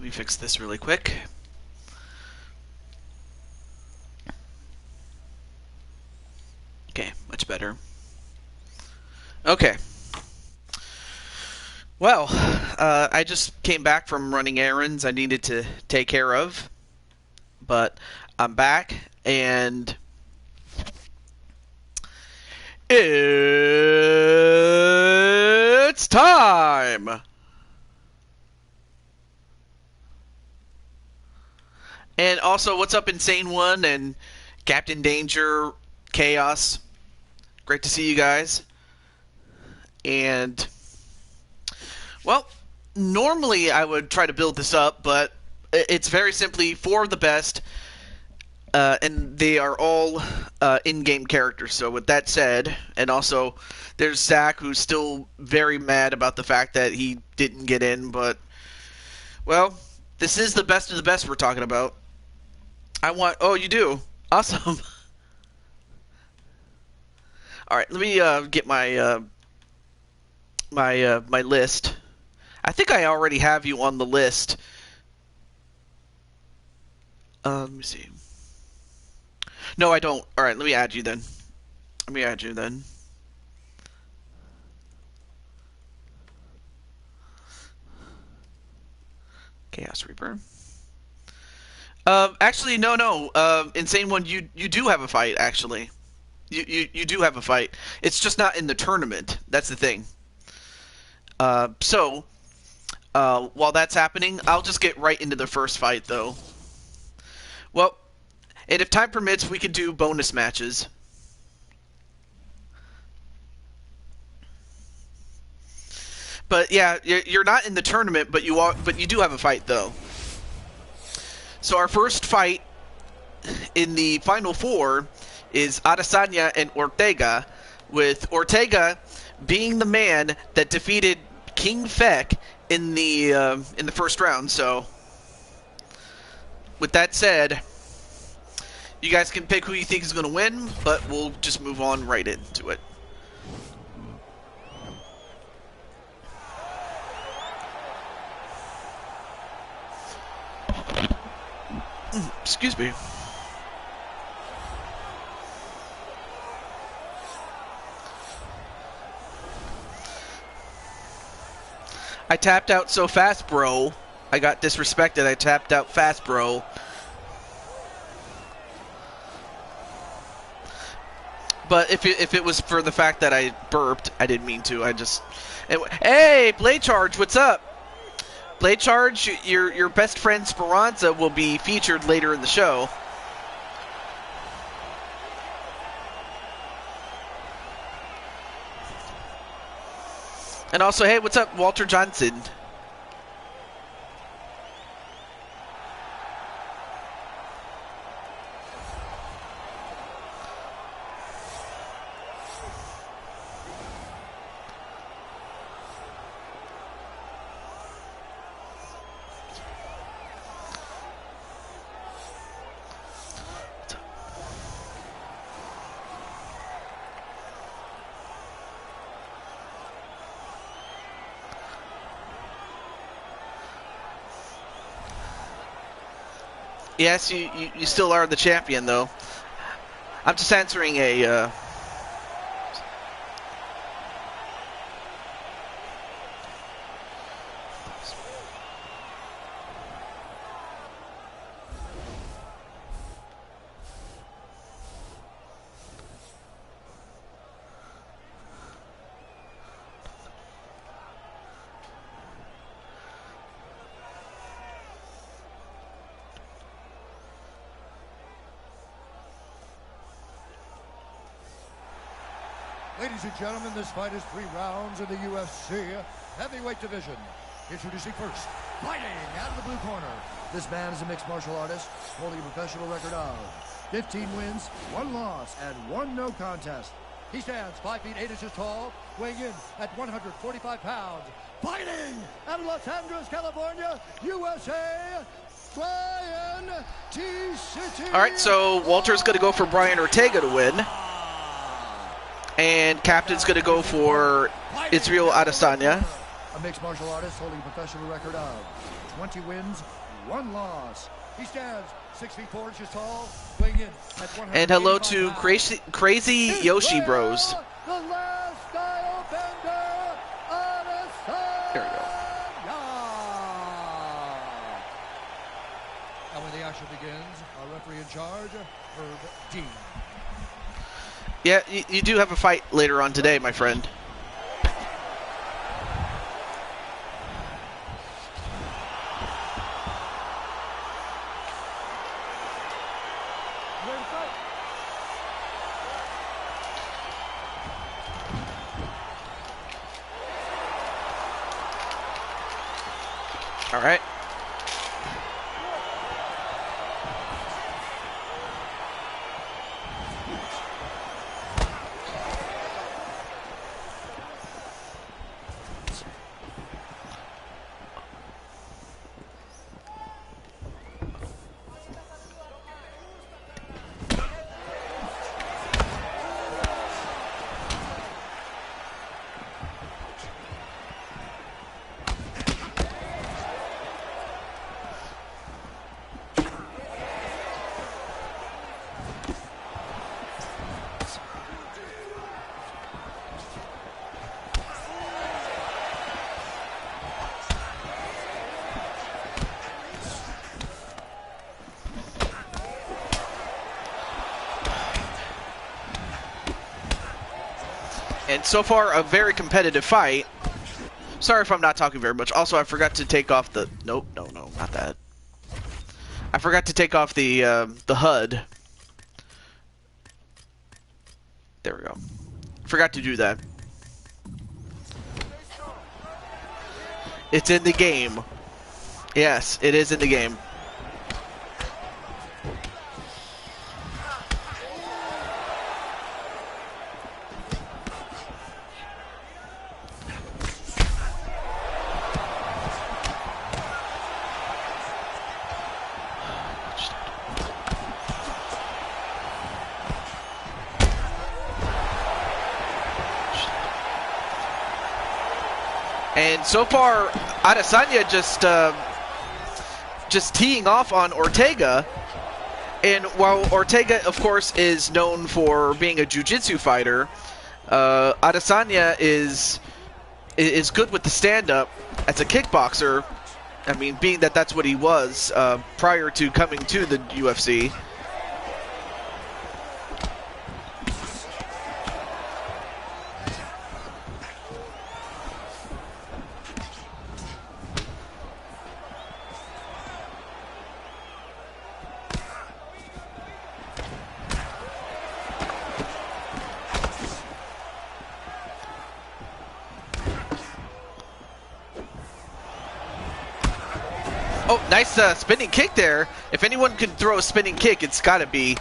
Let me fix this really quick. Okay, much better. Okay. Well, I just came back from running errands I needed to take care of. But I'm back, and it's time! And also, what's up, Insane One and Captain Danger, Chaos? Great to see you guys. And, well, normally I would try to build this up, but it's very simply 4 of the best, and they are all in-game characters. So with that said, and also there's Zach, who's still very mad about the fact that he didn't get in, but, well, this is the best of the best we're talking about. Oh, you do? Awesome. Alright, let me get my my list. I think I already have you on the list. Let me see. No, I don't. Alright, let me add you then. Chaos Reaper. Actually, no. Insane One, you do have a fight, actually. You do have a fight. It's just not in the tournament. That's the thing. So, while that's happening, I'll just get right into the first fight, though. Well, and if time permits, we could do bonus matches. But yeah, you're not in the tournament, but you do have a fight, though. So our first fight in the final 4 is Adesanya and Ortega, with Ortega being the man that defeated King Feck in the first round. So, with that said, you guys can pick who you think is going to win, but we'll just move on right into it. Excuse me. I tapped out so fast, bro. I got disrespected. I tapped out fast, bro. But if it was for the fact that I burped, I didn't mean to. Hey, Blade Charge, what's up? Blade Charge, your best friend Speranza will be featured later in the show. And also, hey, what's up, Walter Johnson? Yes, you still are the champion, though. I'm just answering a... Ladies and gentlemen, this fight is 3 rounds in the UFC heavyweight division. Introducing first, fighting out of the blue corner. This man is a mixed martial artist, holding a professional record of 15 wins, 1 loss, and 1 no contest. He stands 5 feet 8 inches tall, weighing in at 145 pounds. Fighting out of Los Angeles, California, USA, Brian T. City. All right, so Walter's going to go for Brian Ortega to win. And Captain's going to go for Israel Adesanya. A mixed martial artist holding a professional record of 20 wins, 1 loss. He stands 6 feet 4 inches tall, weighing in at 185 And hello to pounds. Crazy Yoshi Bros. The last style bender, Adesanya. There we go. And when the action begins, our referee in charge, Herb Dean. Yeah, you do have a fight later on today, my friend. All right. And so far, a very competitive fight. Sorry if I'm not talking very much. Also, I forgot to take off the... Nope, no, not that. I forgot to take off the HUD. There we go. Forgot to do that. It's in the game. Yes, it is in the game. And so far, Adesanya just teeing off on Ortega. And while Ortega, of course, is known for being a jiu-jitsu fighter, Adesanya is good with the stand-up as a kickboxer. I mean, being that that's what he was prior to coming to the UFC. Oh, nice spinning kick there. If anyone can throw a spinning kick, it's got to be,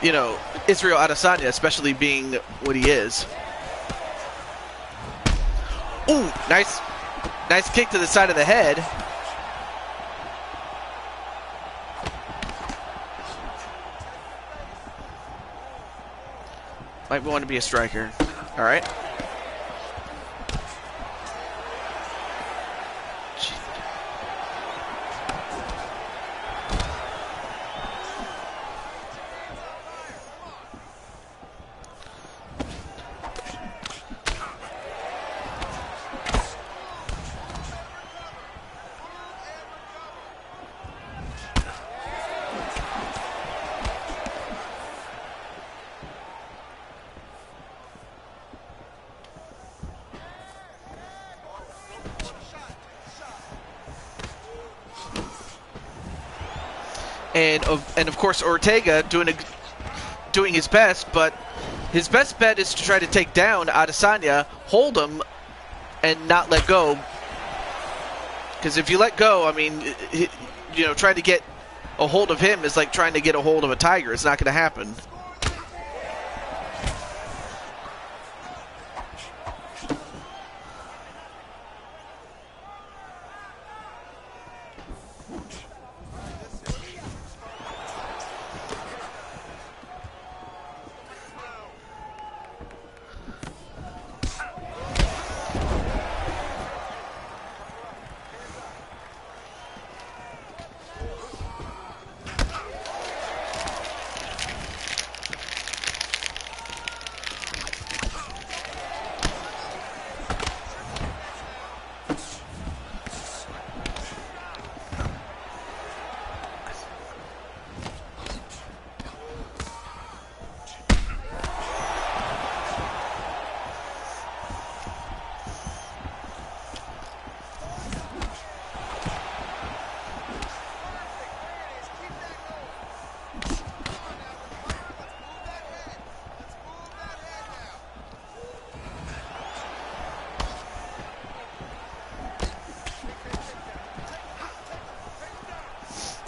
you know, Israel Adesanya, especially being what he is. Ooh, nice kick to the side of the head. Might want to be a striker. All right. And of course Ortega doing his best, but his best bet is to try to take down Adesanya, hold him, and not let go. Because if you let go, I mean, you know, trying to get a hold of him is like trying to get a hold of a tiger. It's not going to happen.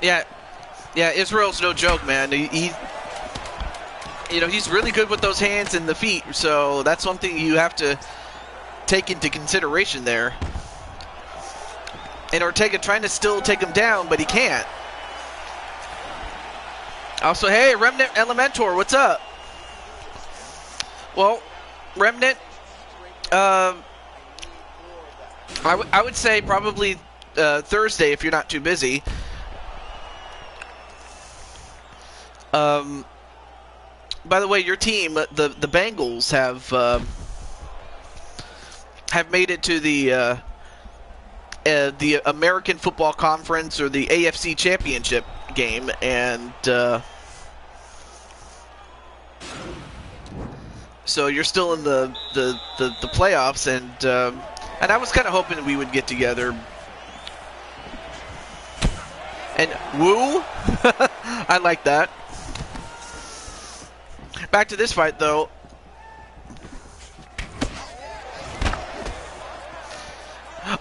Yeah, Israel's no joke, man. He you know, he's really good with those hands and the feet, so that's something you have to take into consideration there. And Ortega trying to still take him down, but he can't. Also, hey, Remnant Elementor, what's up? Well, Remnant, I would say probably Thursday if you're not too busy. By the way, your team, the Bengals, have made it to the American Football Conference, or the AFC Championship game, and so you're still in the playoffs, and I was kind of hoping we would get together. And woo, I like that. Back to this fight, though.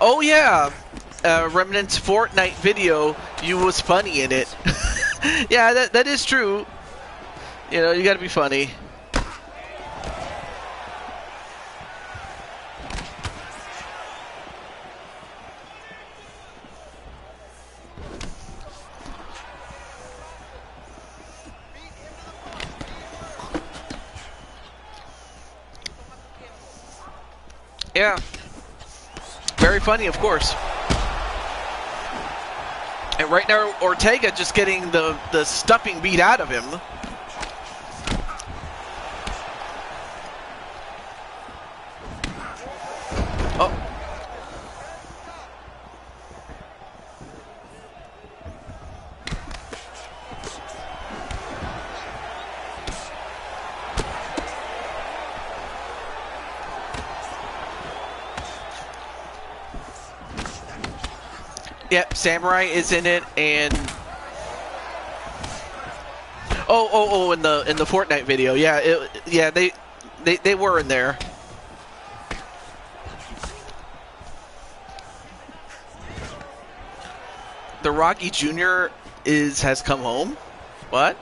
Oh yeah, Remnant's Fortnite video. You was funny in it. Yeah, that is true. You know, you got to be funny. Yeah. Very funny, of course. And right now, Ortega just getting the stuffing beat out of him. Oh. Yep, Samurai is in it, and in the Fortnite video, yeah, they were in there. The Rocky Jr. has come home. What?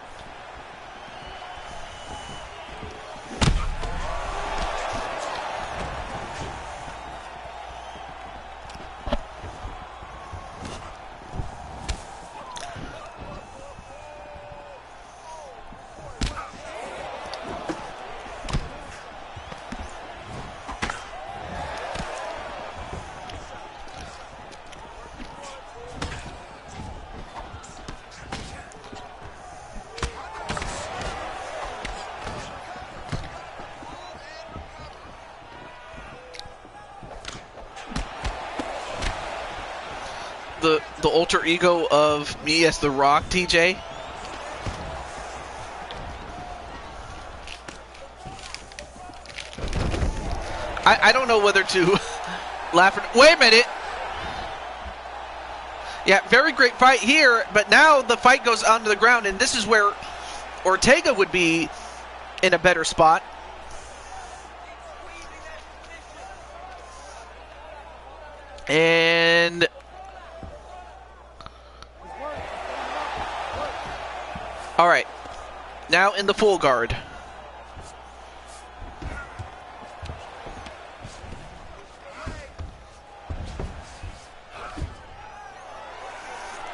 The alter ego of me as The Rock, TJ. I don't know whether to laugh or... Wait a minute! Yeah, very great fight here, but now the fight goes onto the ground, and this is where Ortega would be in a better spot. And... all right, now in the full guard.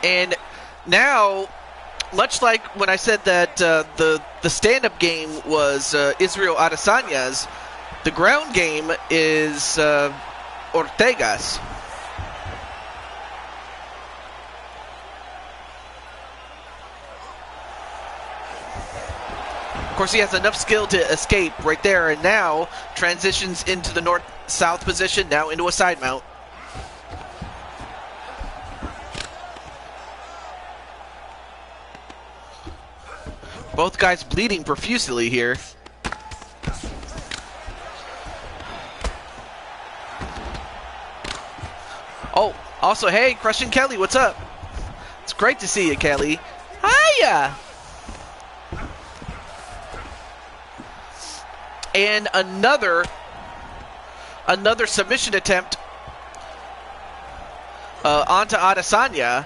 And now, much like when I said that the stand-up game was Israel Adesanya's, the ground game is Ortega's. Of course, he has enough skill to escape right there, and now transitions into the north-south position, now into a side mount. Both guys bleeding profusely here. Oh, also, hey, Crushing Kelly, what's up? It's great to see you, Kelly. Hiya! And another submission attempt onto Adesanya.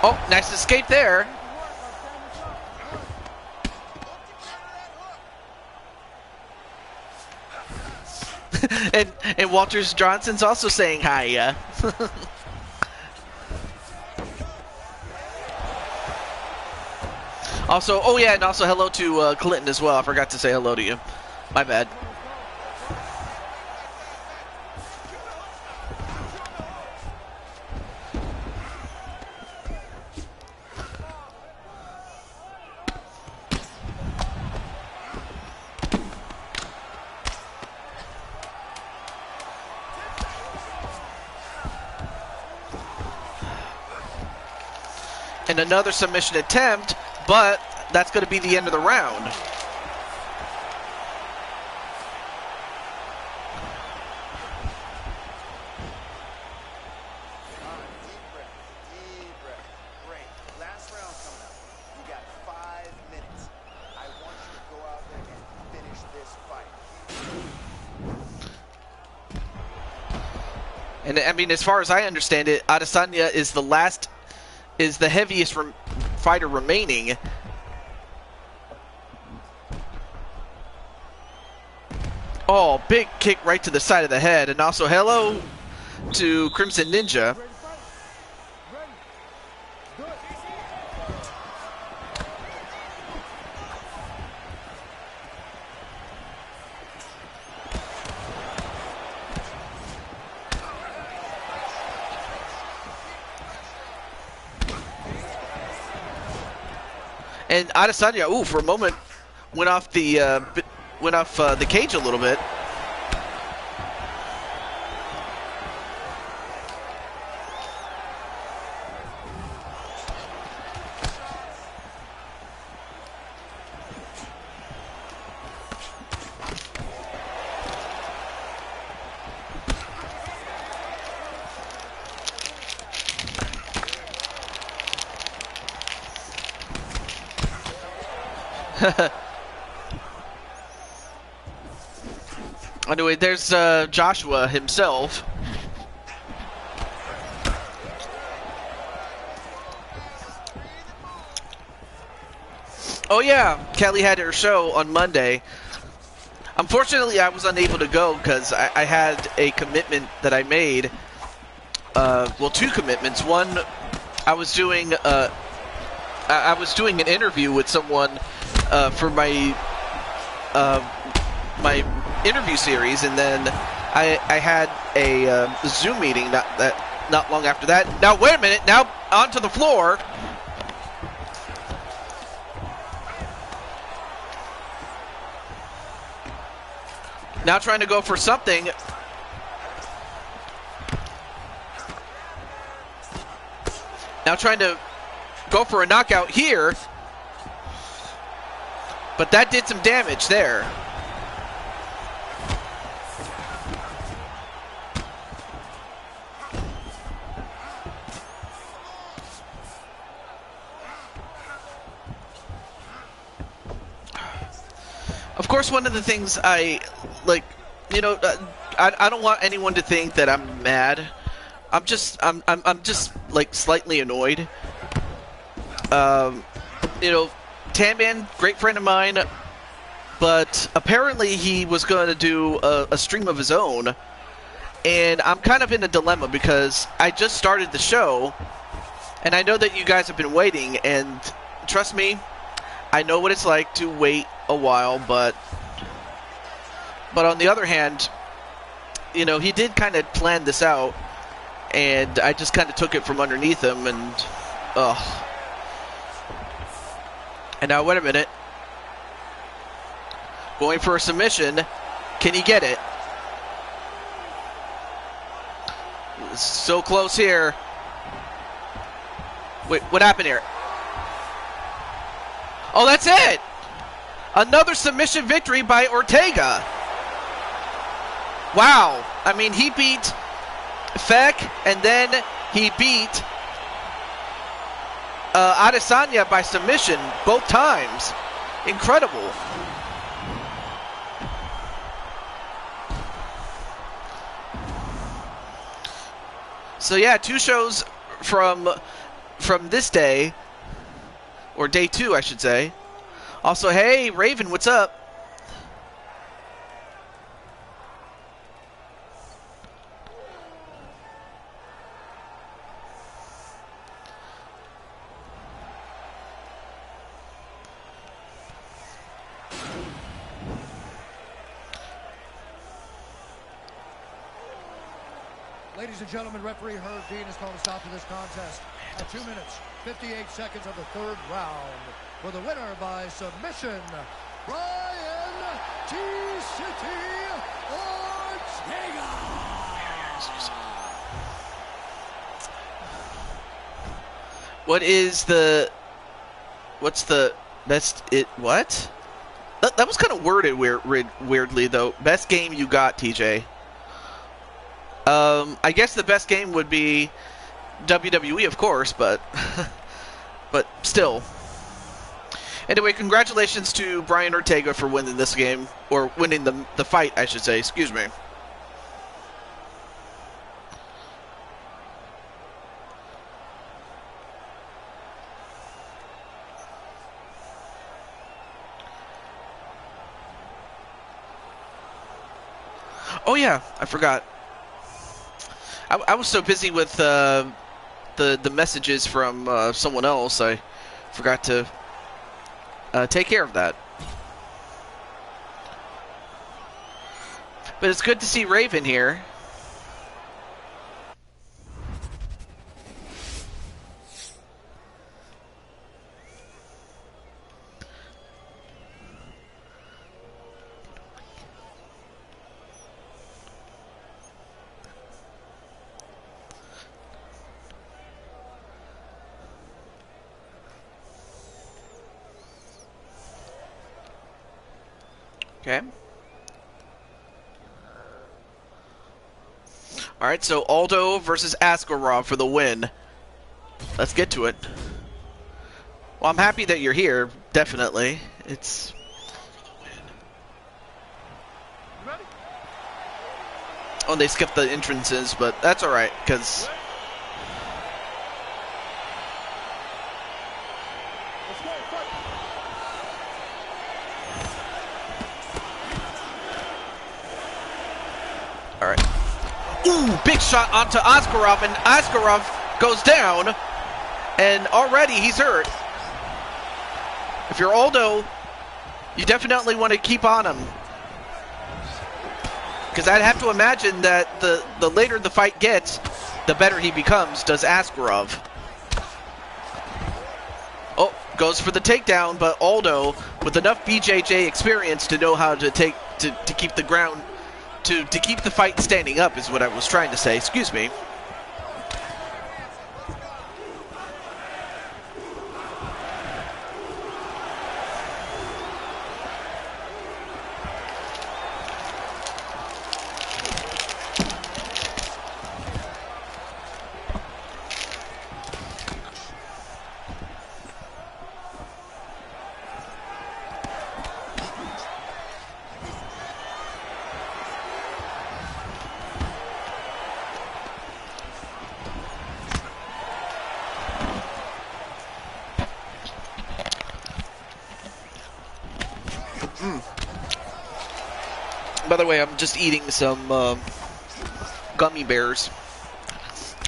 Oh, nice escape there. and Walters Johnson's also saying hi. Also, oh yeah, and also hello to Clinton as well. I forgot to say hello to you. My bad. And another submission attempt, but that's going to be the end of the round. Deep breath. Great. Last round coming up. You got 5 minutes. I want you to go out there and finish this fight. And I mean, as far as I understand it, Adesanya is the heaviest fighter remaining. Oh, big kick right to the side of the head. And also hello to Crimson Ninja. And Adesanya, ooh, for a moment, went off the cage a little bit. Anyway, there's Joshua himself. Oh yeah, Kelly had her show on Monday. Unfortunately, I was unable to go because I had a commitment that I made. Well, 2 commitments. One, I was doing an interview with someone for my my interview series, and then I had a Zoom meeting not long after that. Now wait a minute. Now onto the floor. Now trying to go for something. Now trying to go for a knockout here. But that did some damage there. Of course, one of the things I like, you know, I don't want anyone to think that I'm mad. I'm just like slightly annoyed. You know, Tanman, great friend of mine, but apparently he was going to do a stream of his own, and I'm kind of in a dilemma because I just started the show, and I know that you guys have been waiting, and trust me, I know what it's like to wait a while, but on the other hand, you know, he did kind of plan this out, and I just kind of took it from underneath him, and ugh. And now, wait a minute. Going for a submission. Can he get it? So close here. Wait, what happened here? Oh, that's it! Another submission victory by Ortega. Wow. I mean, he beat Feck, and then he beat Adesanya by submission both times. Incredible. So yeah, 2 shows from from this day, or day 2, I should say. Also, hey, Raven, what's up? Ladies and gentlemen, referee Herb Dean has called a stop to this contest at 2 minutes, 58 seconds of the 3rd round. For the winner by submission, Brian T-City Ortega! What's the best, what? That was kind of worded weirdly, though. Best game you got, TJ. I guess the best game would be WWE, of course, but but still. Anyway, congratulations to Brian Ortega for winning this game, or winning the fight, I should say. Excuse me. Oh yeah, I forgot. I was so busy with the messages from someone else, I forgot to take care of that. But it's good to see Raven here. Okay. Alright, so Aldo versus Askarov for the win. Let's get to it. Well, I'm happy that you're here, definitely. It's... Oh, they skipped the entrances, but that's alright, because... Alright. Ooh, big shot onto Askarov, and Askarov goes down, and already he's hurt. If you're Aldo, you definitely want to keep on him. Because I'd have to imagine that the later the fight gets, the better he becomes, does Askarov. Oh, goes for the takedown, but Aldo, with enough BJJ experience to know how to to keep the ground, to keep the fight standing up is what I was trying to say. Excuse me. By the way, I'm just eating some gummy bears.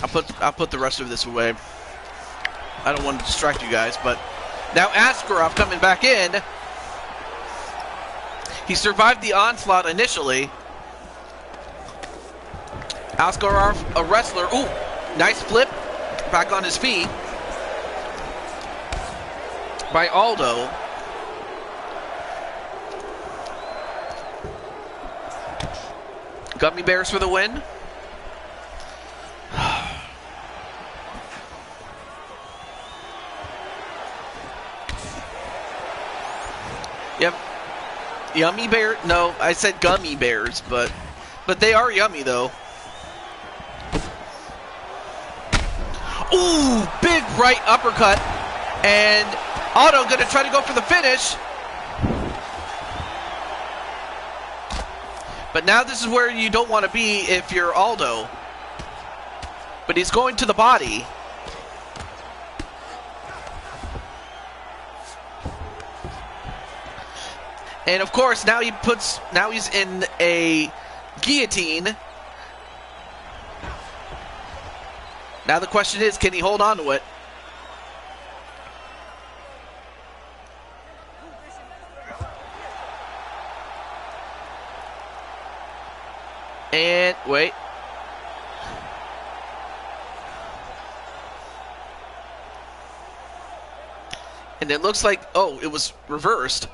I'll put the rest of this away. I don't want to distract you guys, but now Askarov coming back in. He survived the onslaught initially. Askarov, a wrestler. Ooh, nice flip. Back on his feet by Aldo. Gummy bears for the win. Yep. Yummy bear? No, I said gummy bears, but they are yummy though. Ooh, big right uppercut, and Aldo gonna try to go for the finish. But now this is where you don't want to be if you're Aldo. But he's going to the body. And of course, now he's in a guillotine. Now the question is, can he hold on to it? And wait. And it looks like, oh, it was reversed.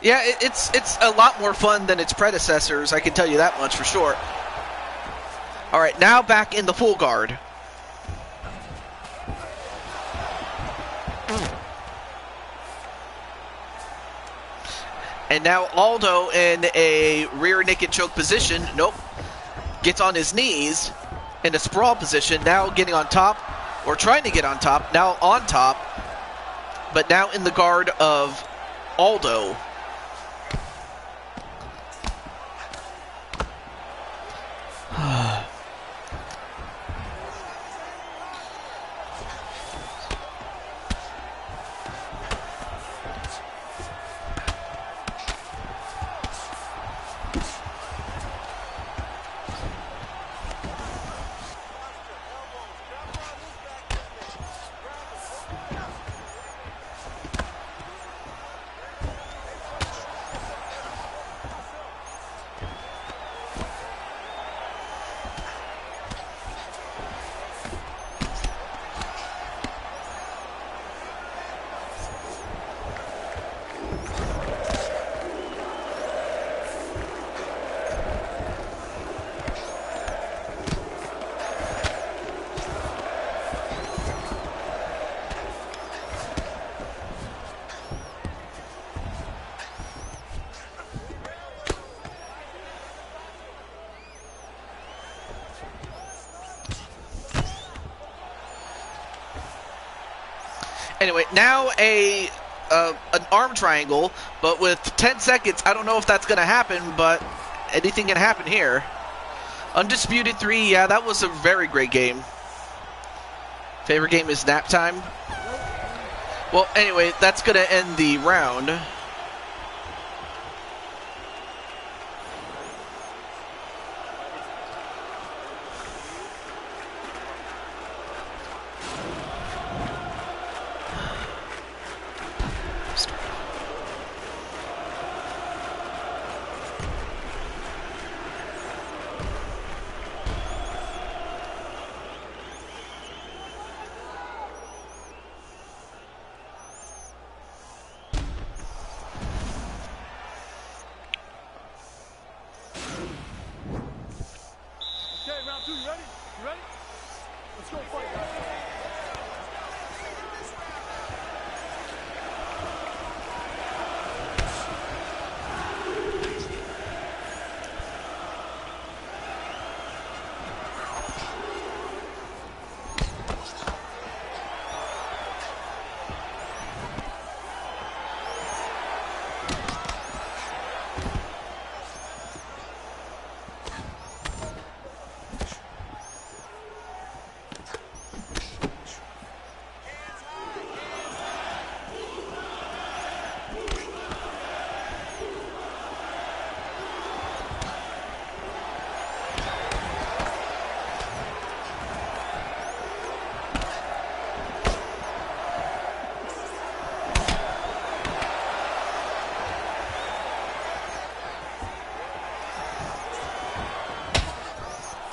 Yeah, it's a lot more fun than its predecessors, I can tell you that much for sure. All right, now back in the full guard. And now Aldo in a rear naked choke position. Nope. Gets on his knees in a sprawl position. Now getting on top, or trying to get on top. Now on top, but now in the guard of Aldo. Anyway, now an arm triangle, but with 10 seconds, I don't know if that's going to happen, but anything can happen here. Undisputed 3, yeah, that was a very great game. Favorite game is nap time. Well, anyway, that's going to end the round.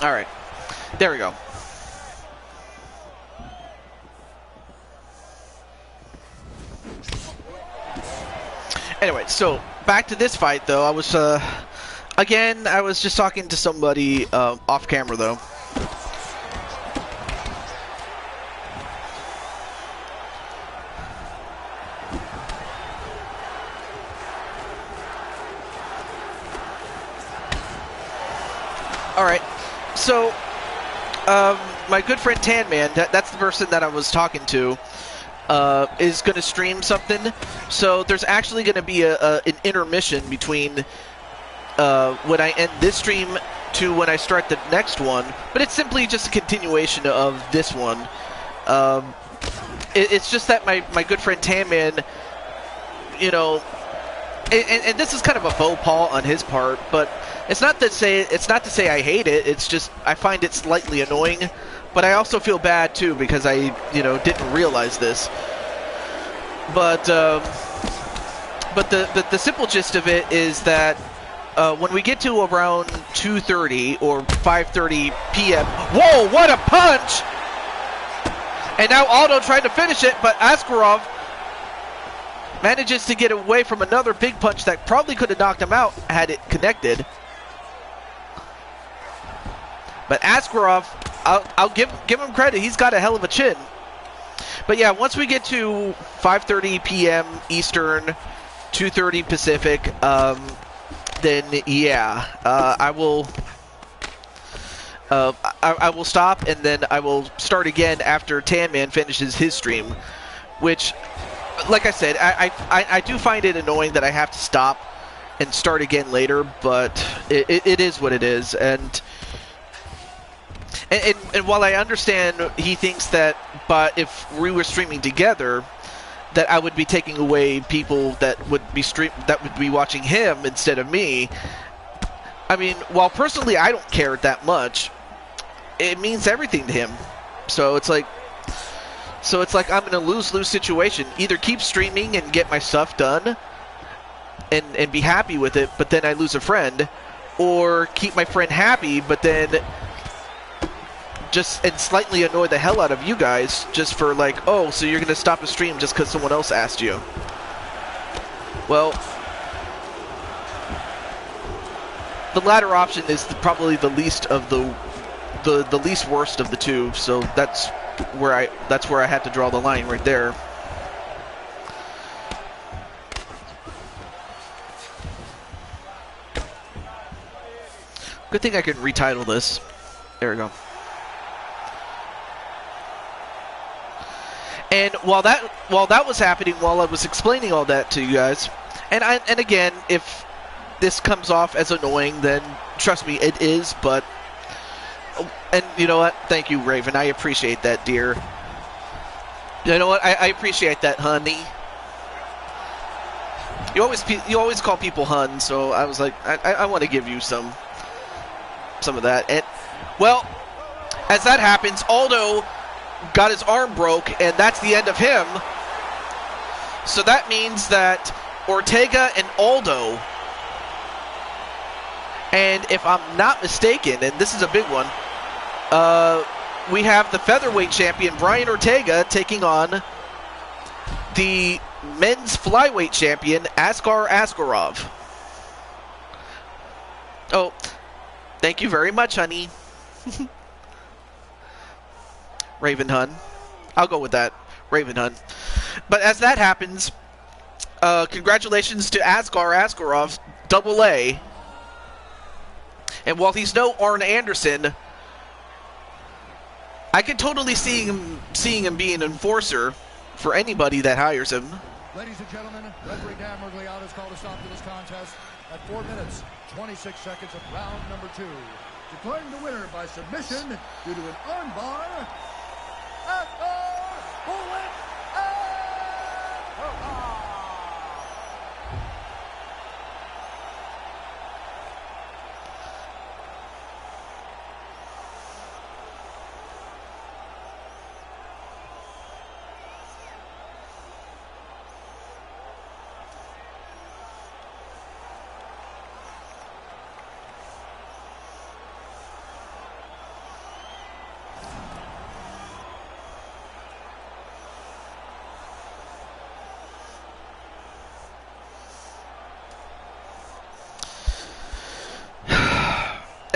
All right, there we go. Anyway, so back to this fight, though. I was, again, I was just talking to somebody off camera, though. All right. So, my good friend Tan Man, that's the person that I was talking to, is going to stream something. So there's actually going to be an intermission between when I end this stream to when I start the next one. But it's simply just a continuation of this one. It's just that my good friend Tan Man you know, and this is kind of a faux pas on his part, but it's not to say I hate it. It's just I find it slightly annoying, but I also feel bad too because I didn't realize this. But the simple gist of it is that when we get to around 2:30 or 5:30 p.m. Whoa! What a punch! And now Aldo trying to finish it, but Askarov manages to get away from another big punch that probably could have knocked him out had it connected. But Askarov, I'll give him credit. He's got a hell of a chin. But yeah, once we get to 5:30 p.m. Eastern, 2:30 Pacific, then yeah, I will stop, and then I will start again after Tanman finishes his stream, which, like I said, I do find it annoying that I have to stop and start again later, but it is what it is. And while I understand he thinks that, but if we were streaming together, that I would be taking away people that would be watching him instead of me. I mean, while personally I don't care that much, it means everything to him. So it's like I'm in a lose-lose situation. Either keep streaming and get my stuff done and be happy with it, but then I lose a friend, or keep my friend happy, but then just slightly annoy the hell out of you guys just for like, oh, so you're going to stop the stream just because someone else asked you. Well, the latter option is probably the least of the least worst of the two, so that's where I had to draw the line right there. Good thing I can retitle this. There we go. And while that was happening, while I was explaining all that to you guys, and again, if this comes off as annoying, then trust me, it is. But and you know what? Thank you, Raven. I appreciate that, dear. You know what? I appreciate that, honey. You always call people hun, so I was like, I want to give you some of that. And well, as that happens, Aldo got his arm broke, and that's the end of him. So that means that Ortega and Aldo, and if I'm not mistaken, and this is a big one, we have the featherweight champion Brian Ortega taking on the men's flyweight champion Askar Askarov. Oh, thank you very much, honey. Raven Hun. I'll go with that. Raven Hun. But as that happens, congratulations to Askar Askarov, Double A. And while he's no Arn Anderson, I can totally see him being an enforcer for anybody that hires him. Ladies and gentlemen, referee Dan Mergliata has called a stop to this contest at 4 minutes, 26 seconds of round number 2. Declaring the winner by submission due to an armbar, Bullet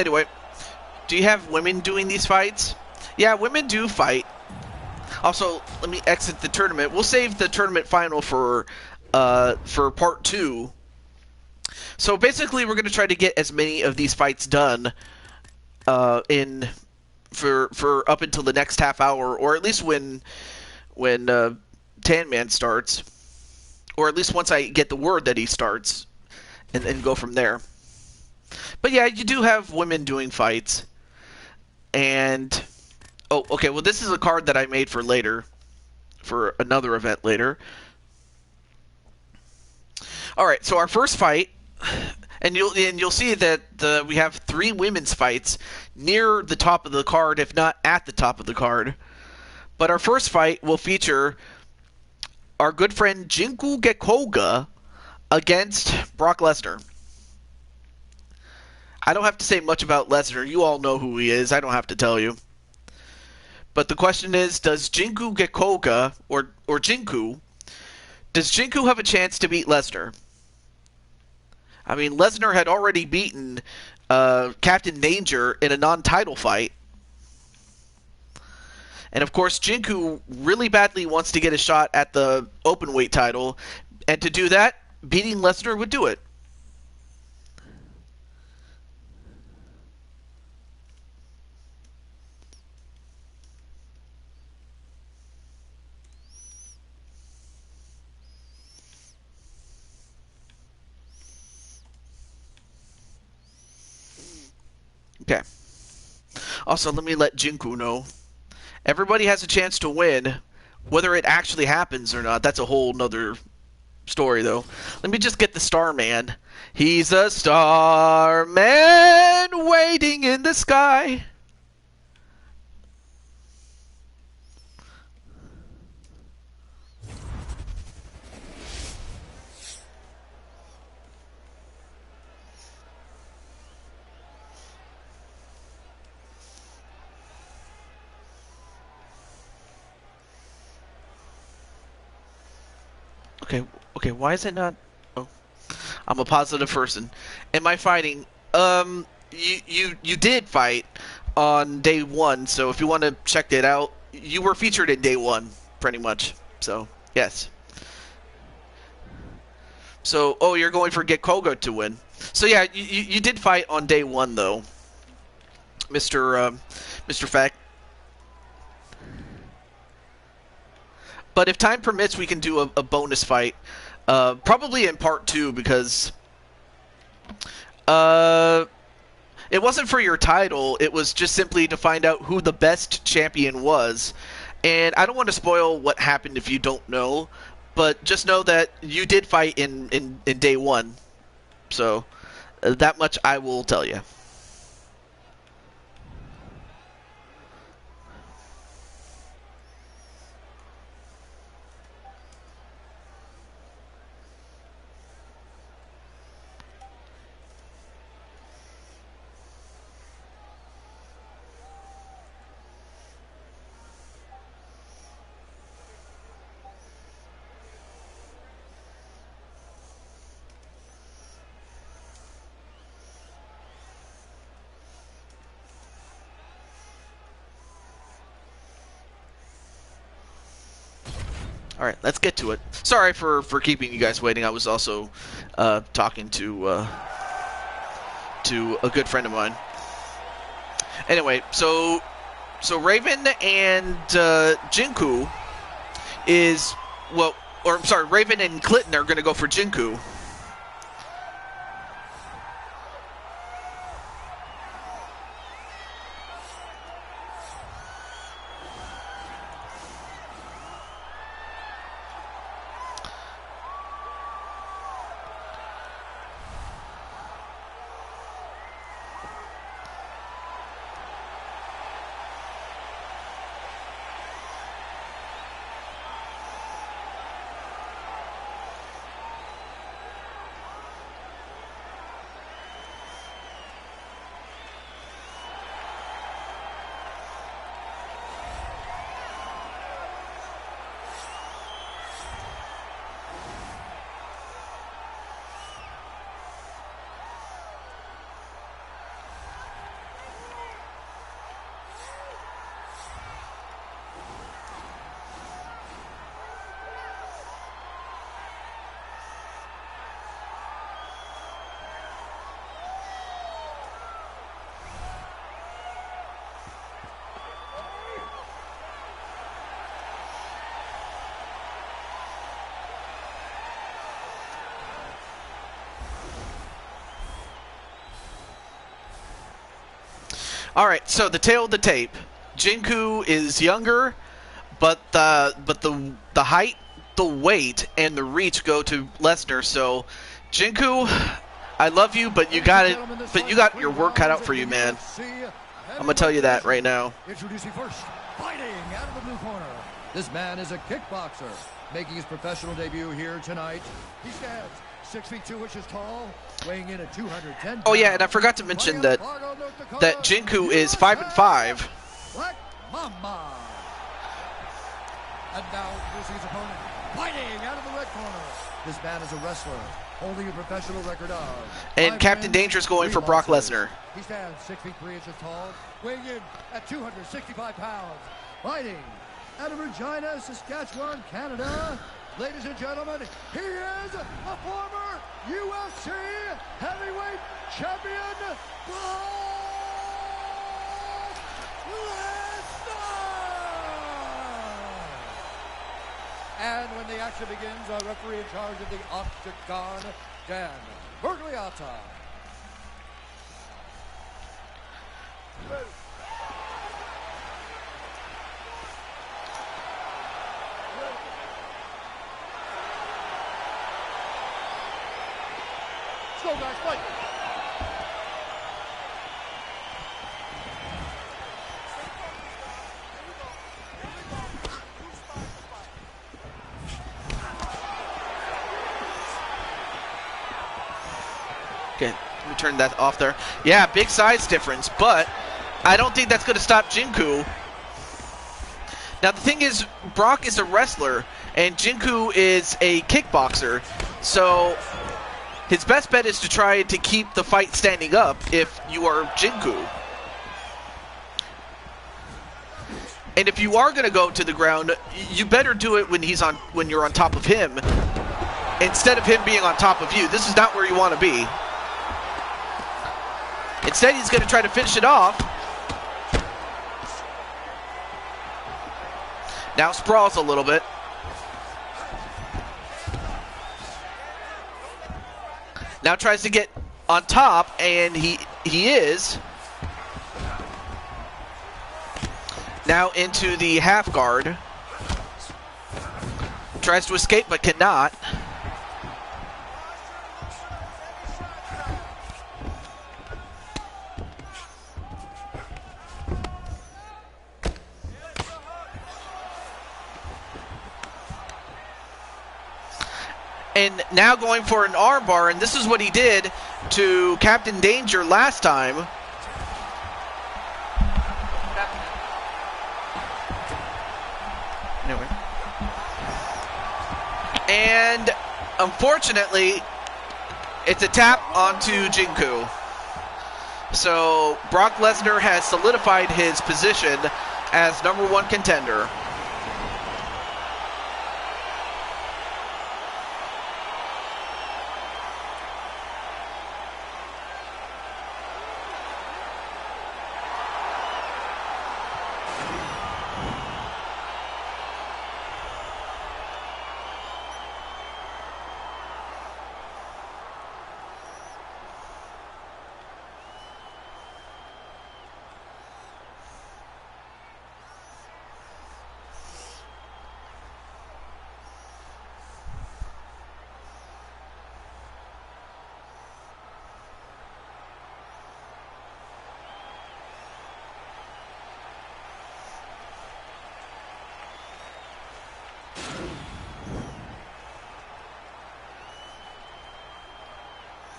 Anyway, do you have women doing these fights? Yeah, women do fight. Also, let me exit the tournament. We'll save the tournament final for part 2. So basically, we're going to try to get as many of these fights done for up until the next half hour, or at least when Tan Man starts, or at least once I get the word that he starts, and go from there. But yeah, you do have women doing fights. And oh, okay, well this is a card that I made for later, for another event later. All right, so our first fight, and you'll see that we have 3 women's fights near the top of the card, if not at the top of the card. But our first fight will feature our good friend GEKKOUGGA against Brock Lesnar. I don't have to say much about Lesnar. You all know who he is. I don't have to tell you. But the question is, does GEKKOUGGA or Jinku, does Jinku have a chance to beat Lesnar? I mean, Lesnar had already beaten Captain Danger in a non-title fight. And of course, Jinku really badly wants to get a shot at the openweight title. And to do that, beating Lesnar would do it. Okay. Also, let me let Jinku know. Everybody has a chance to win. Whether it actually happens or not, that's a whole nother story, though. Let me just get the Starman. He's a starman waiting in the sky. Okay, why is it not? Oh, I'm a positive person. Am I fighting? You did fight on day 1, so if you want to check it out, you were featured in day 1, pretty much. So, yes. So, oh, you're going for GEKKOUGGA to win. So yeah, you did fight on day 1 though, Mr. Fact. But if time permits, we can do a bonus fight. Probably in part 2, because it wasn't for your title. It was just simply to find out who the best champion was. And I don't want to spoil what happened if you don't know, but just know that you did fight in day 1. So that much I will tell you. Alright, let's get to it. Sorry for keeping you guys waiting. I was also talking to a good friend of mine. Anyway, so Raven and Jinku is, well, or I'm sorry, Raven and Clinton are going to go for Jinku. Alright, so the tail of the tape. Jinku is younger, but the height the weight and the reach go to Lesnar. So, Jinku, I love you, but you got it. But you got your work cut out for you, man. I'm gonna tell you that right now. Introducing first, fighting out of the blue corner. This man is a kickboxer, making his professional debut here tonight. He stands 6 feet 2 inches tall, weighing in at 210 pounds. Oh yeah, and I forgot to mention that Jinku is 5'5". Black Mamba. And now introducing his opponent, fighting out of the red corner. This man is a wrestler, holding a professional record of. And Captain Danger's going for Brock Lesnar. He stands 6 feet 3 inches tall, weighing in at 265 pounds. Fighting out of Regina, Saskatchewan, Canada. Ladies and gentlemen, he is a former UFC heavyweight champion, Brock Lesnar! And when the action begins, our referee in charge of the Octagon, Dan Bergliata. Let's go, guys, fight! Okay, let me turn that off there. Yeah, big size difference, but I don't think that's going to stop Jinku. Now, the thing is, Brock is a wrestler, and Jinku is a kickboxer, so his best bet is to try to keep the fight standing up if you are Jinku. And if you are going to go to the ground, you better do it when you're on top of him, instead of him being on top of you. This is not where you want to be. Instead, he's going to try to finish it off. Now sprawls a little bit. Now tries to get on top, and he is. Now into the half guard. Tries to escape, but cannot. And now going for an armbar, and this is what he did to Captain Danger last time. Anyway. And unfortunately, it's a tap onto Jinku. So Brock Lesnar has solidified his position as #1 contender.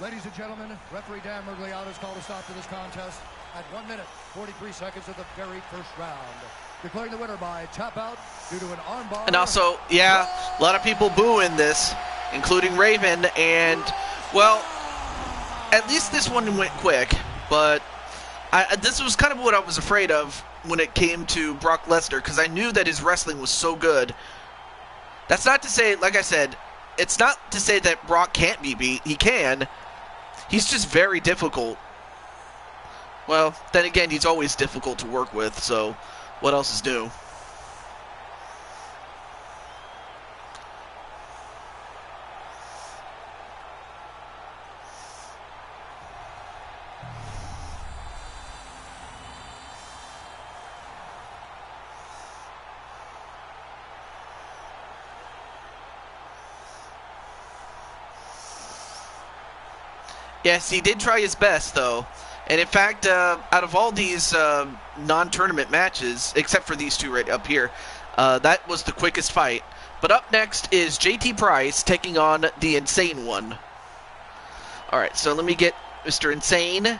Ladies and gentlemen, referee Dan Bergliata has called a stop to this contest at 1 minute, 43 seconds of the very first round. Declaring the winner by tap out due to an armbar. And also, yeah, a lot of people booing this, including Raven, and, well, at least this one went quick, but this was kind of what I was afraid of when it came to Brock Lesnar, because I knew that his wrestling was so good. That's not to say, like I said, it's not to say that Brock can't be beat. He can. He's just very difficult. Well, then again, he's always difficult to work with, so what else is new? Yes, he did try his best, though. And in fact, out of all these non-tournament matches, except for these two right up here, that was the quickest fight. But up next is JT Price taking on the Insane One. All right, so let me get Mr. Insane.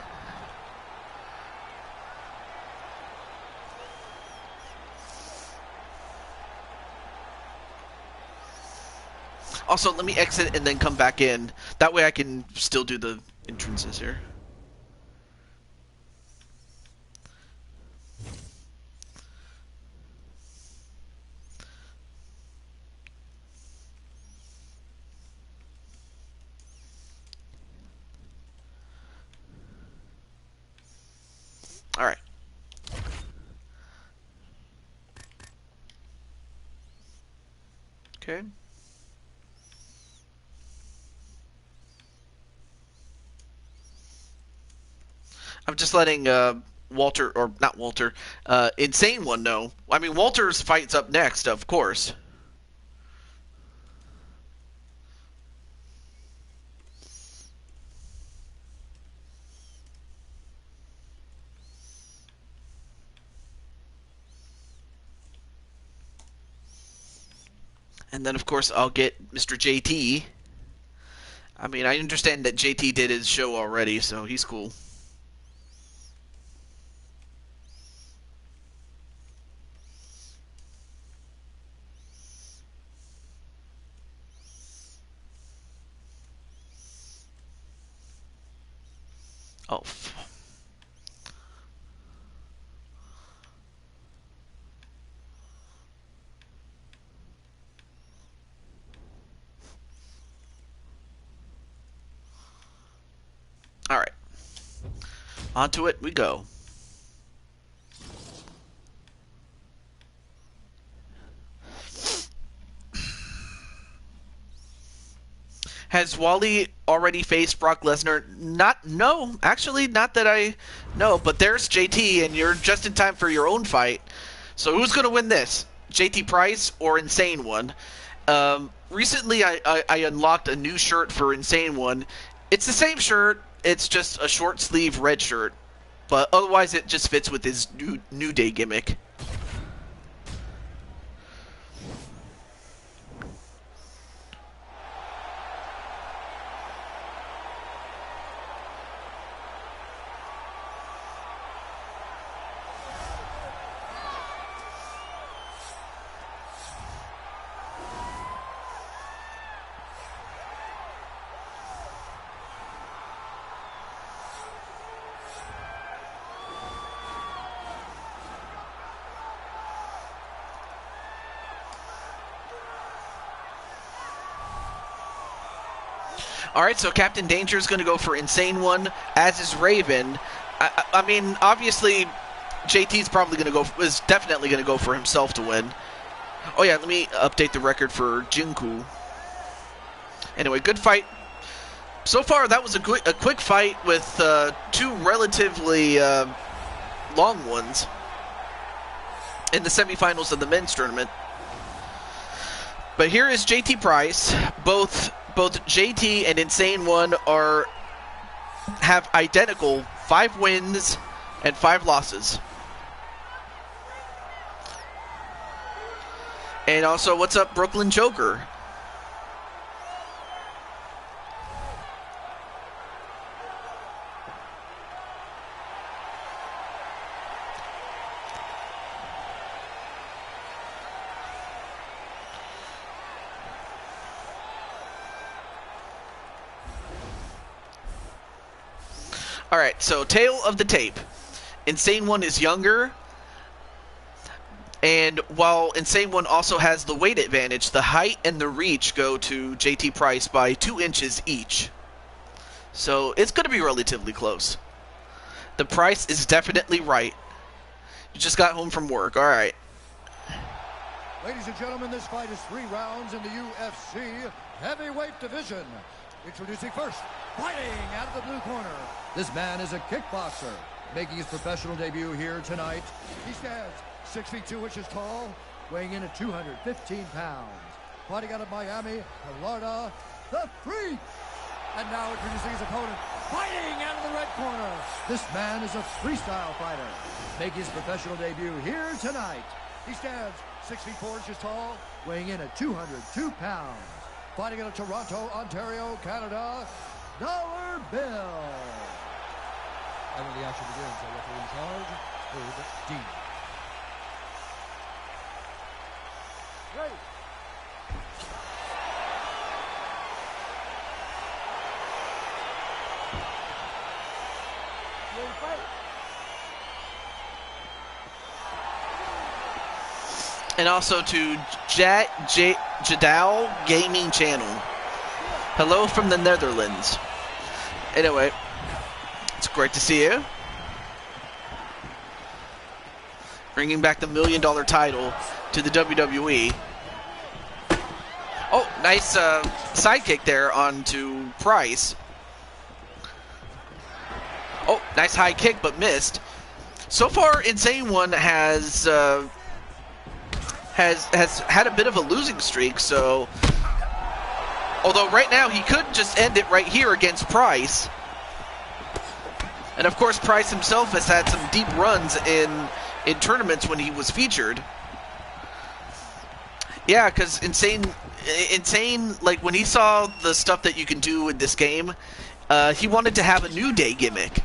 Also, let me exit and then come back in. That way I can still do the entrances here. All right. Okay. I'm just letting Walter, or not Walter, Insane One know. I mean, Walter's fight's up next, of course. And then, of course, I'll get Mr. JT. I mean, I understand that JT did his show already, so he's cool. Oh. All right. Onto it we go. Has Wally already faced Brock Lesnar? No, actually, not that I know. But there's JT, and you're just in time for your own fight. So who's going to win this? JT Price or Insane One? Recently, I unlocked a new shirt for Insane One. It's the same shirt. It's just a short sleeve red shirt. But otherwise, it just fits with his New Day gimmick. All right, so Captain Danger is going to go for Insane One, as is Raven. I mean, obviously, JT's probably going to go, is definitely going to go for himself to win. Oh yeah, let me update the record for Jinku. Anyway, good fight. So far, that was a quick fight with two relatively long ones in the semifinals of the men's tournament. But here is JT Price. Both JT and Insane One have identical 5 wins and 5 losses. And also, what's up, Brooklyn Joker? Alright, so tail of the tape. Insane One is younger, and while Insane One also has the weight advantage, the height and the reach go to JT Price by 2 inches each. So it's going to be relatively close. The price is definitely right. You just got home from work. Alright. Ladies and gentlemen, this fight is 3 rounds in the UFC heavyweight division. Introducing first, fighting out of the blue corner. This man is a kickboxer, making his professional debut here tonight. He stands 6 feet 2 inches tall, weighing in at 215 pounds. Fighting out of Miami, Florida, the Freak. And now introducing his opponent Fighting out of the red corner, this man is a freestyle fighter. Making his professional debut here tonight. He stands 6 feet 4 inches tall, weighing in at 202 pounds. Fighting out of Toronto, Ontario, Canada, Dollar Bill. And when the action begins, our referee in charge, Herb Dean. Ready. Ready to fight. And also to Jadal Gaming Channel. Hello from the Netherlands. Anyway, it's great to see you. Bringing back the $1 million title to the WWE. Oh, nice sidekick there onto Price. Oh, nice high kick, but missed. So far, Insane One has had a bit of a losing streak, so although right now he could just end it right here against Price. And of course Price himself has had some deep runs in tournaments when he was featured. Yeah, because Insane, like when he saw the stuff that you can do in this game, he wanted to have a New Day gimmick.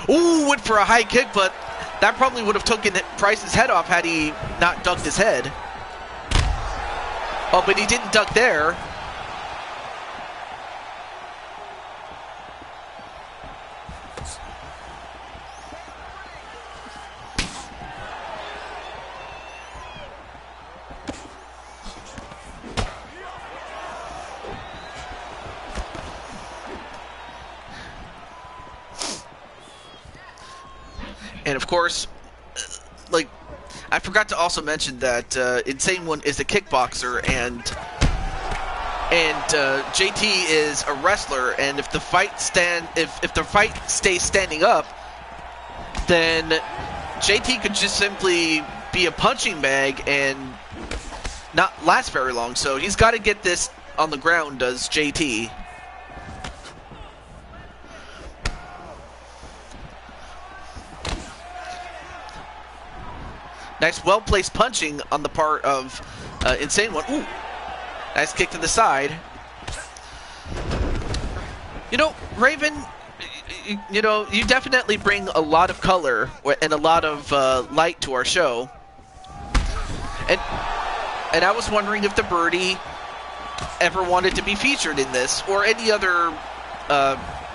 Ooh, went for a high kick, but that probably would have taken Price's head off had he not ducked his head. Oh, but he didn't duck there. And of course, like, I forgot to also mention that Insane One is a kickboxer, and JT is a wrestler. And if the fight if the fight stays standing up, then JT could just simply be a punching bag and not last very long. So he's got to get this on the ground, does JT. Nice, well-placed punching on the part of Insane One. Ooh, nice kick to the side. You know, Raven, you know, you definitely bring a lot of color and a lot of light to our show. And I was wondering if the Birdie ever wanted to be featured in this or any other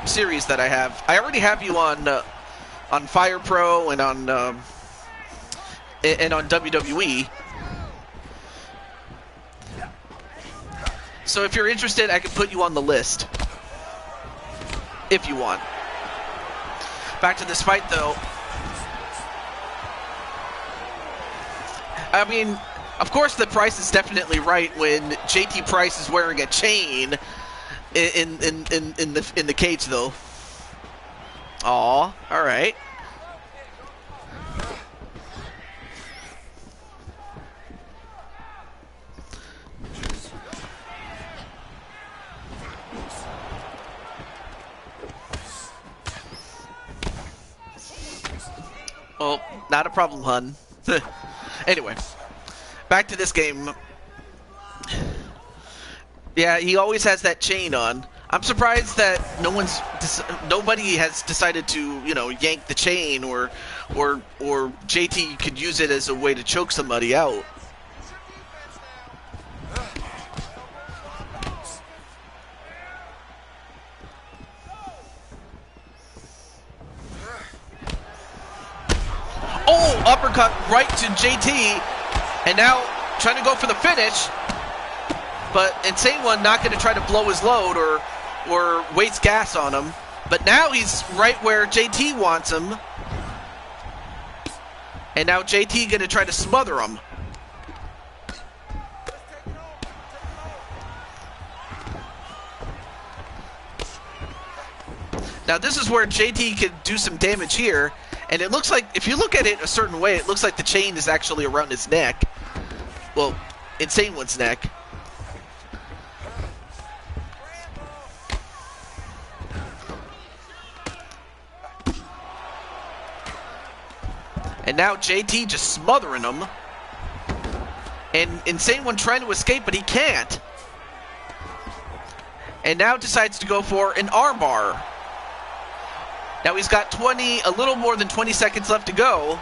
series that I have. I already have you on Fire Pro and on WWE. So if you're interested, I can put you on the list if you want. Back to this fight, though. I mean, of course the Price is definitely right when JT Price is wearing a chain in the cage, though. Aw, all right. Well, not a problem, hun. Anyway, back to this game. Yeah, he always has that chain on. I'm surprised that nobody has decided to, you know, yank the chain or JT could use it as a way to choke somebody out. Oh, uppercut right to JT, and now trying to go for the finish, but Insane One not going to try to blow his load or waste gas on him. But now he's right where JT wants him, and now JT going to try to smother him. Now this is where JT could do some damage here. And it looks like, if you look at it a certain way, it looks like the chain is actually around his neck. Well, Insane One's neck. And now JT just smothering him. And Insane One trying to escape, but he can't. And now decides to go for an armbar. Now he's got a little more than 20 seconds left to go.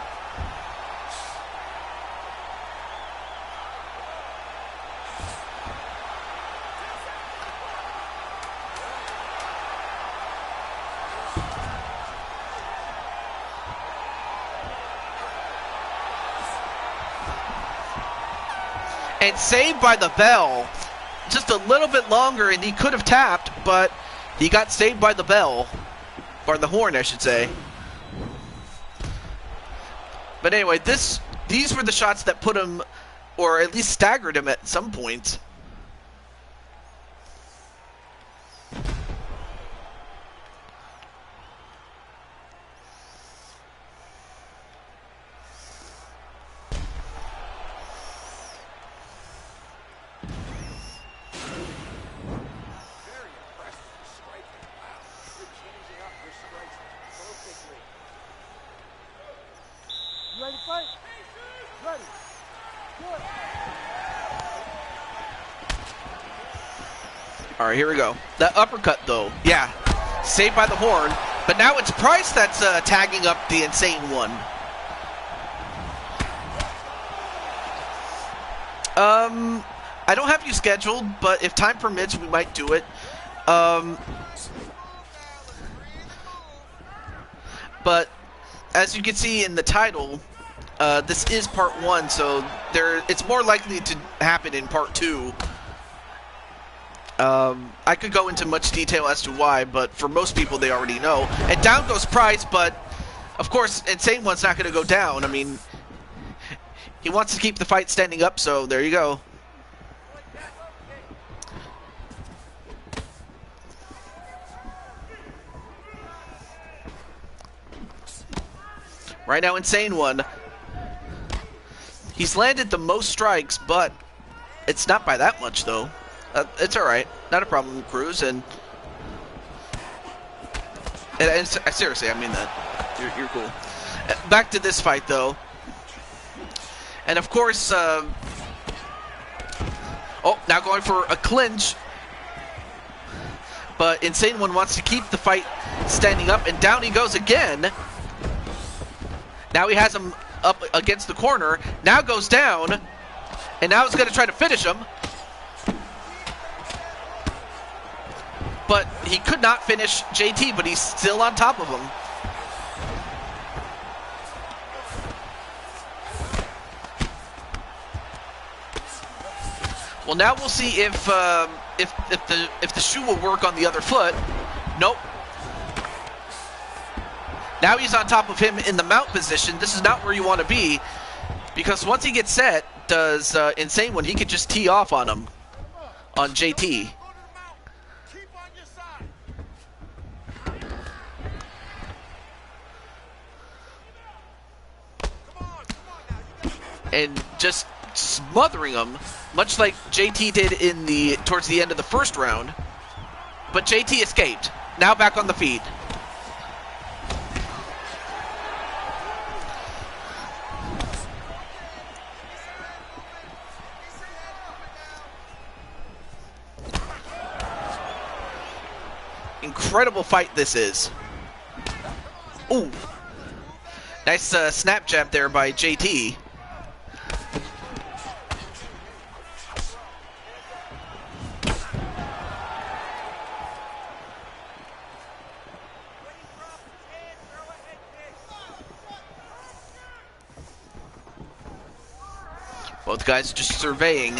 And saved by the bell. Just a little bit longer and he could have tapped, but he got saved by the bell. Or the horn, I should say. But anyway, these were the shots that put him, or at least staggered him at some points. Ready to fight? Ready. Good. All right, here we go. That uppercut, though, yeah, saved by the horn. But now it's Price that's tagging up the Insane One. I don't have you scheduled, but if time permits, we might do it. But as you can see in the title, this is part 1, so it's more likely to happen in part 2. I could go into much detail as to why, but for most people, they already know. And down goes Price, but of course, Insane One's not going to go down. I mean, he wants to keep the fight standing up, so there you go. Right now, Insane One. He's landed the most strikes, but it's not by that much, though. It's all right. Not a problem, Cruz. And seriously, I mean that. You're cool. Back to this fight, though. And, of course, oh, now going for a clinch. But Insane One wants to keep the fight standing up, and down he goes again. Now he has him up against the corner. Now goes down. And now he's going to try to finish him. But he could not finish JT, but he's still on top of him. Well, now we'll see if the shoe will work on the other foot. Nope. Now he's on top of him in the mount position. This is not where you want to be, because once he gets set, does Insane One, he could just tee off on him, on JT. And just smothering him, much like JT did towards the end of the first round. But JT escaped. Now back on the feet. Incredible fight this is. Ooh. Nice snap jab there by JT. Both guys just surveying.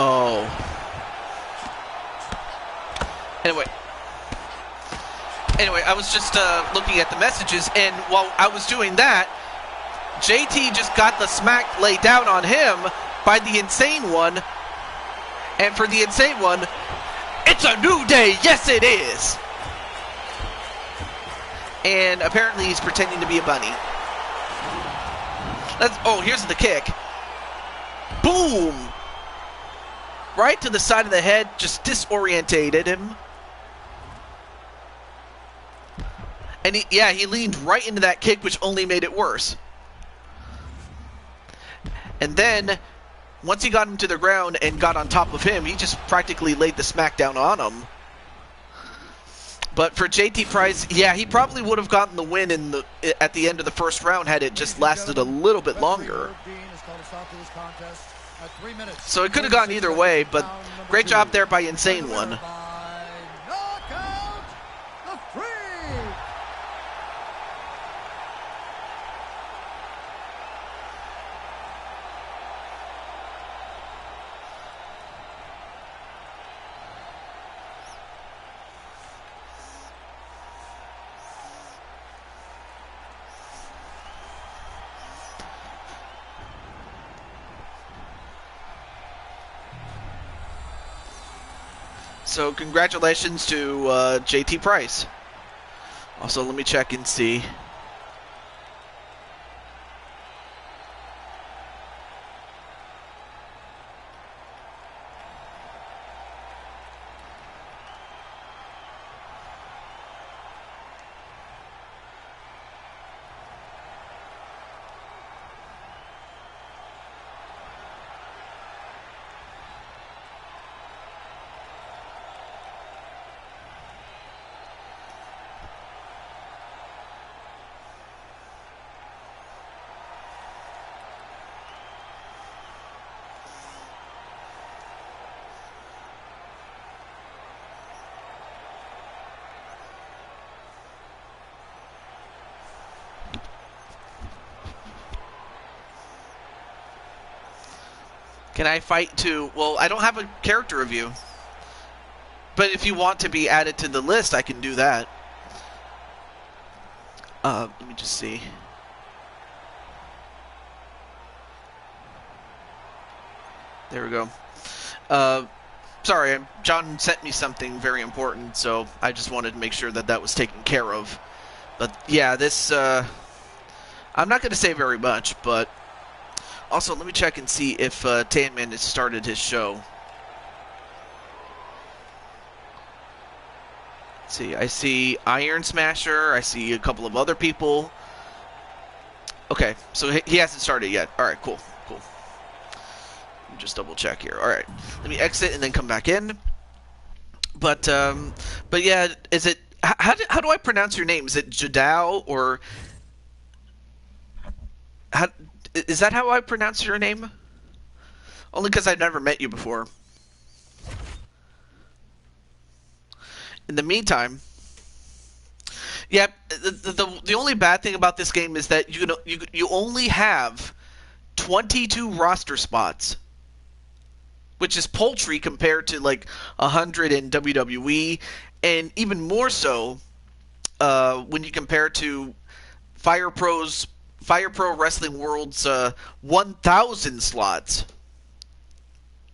Oh. Anyway, I was just looking at the messages, and while I was doing that, JT just got the smack laid down on him by the Insane One. And for the Insane One, it's a new day. Yes, it is. And apparently he's pretending to be a bunny. Oh, here's the kick. Boom. Right to the side of the head, just disorientated him. And he leaned right into that kick, which only made it worse. And then, once he got him to the ground and got on top of him, he just practically laid the smackdown on him. But for JT Price, yeah, he probably would have gotten the win at the end of the first round had it just lasted a little bit longer. So it could have gone either way, but great job there by Insane One. So congratulations to JT Price. Also, let me check and see. Can I fight to... Well, I don't have a character review. But if you want to be added to the list, I can do that. Let me just see. There we go. Sorry, John sent me something very important, so I just wanted to make sure that that was taken care of. But yeah, this... I'm not going to say very much, but... Also, let me check and see if Tanman has started his show. Let's see, I see Iron Smasher. I see a couple of other people. Okay, so he hasn't started yet. All right, cool. Let me just double check here. All right, let me exit and then come back in. But yeah, is it? How do I pronounce your name? Is it Jadao or? Is that how I pronounce your name? Only because I've never met you before. In the meantime, yeah, the only bad thing about this game is that you only have 22 roster spots, which is paltry compared to like 100 in WWE, and even more so when you compare to Fire Pro Wrestling World's 1,000 slots.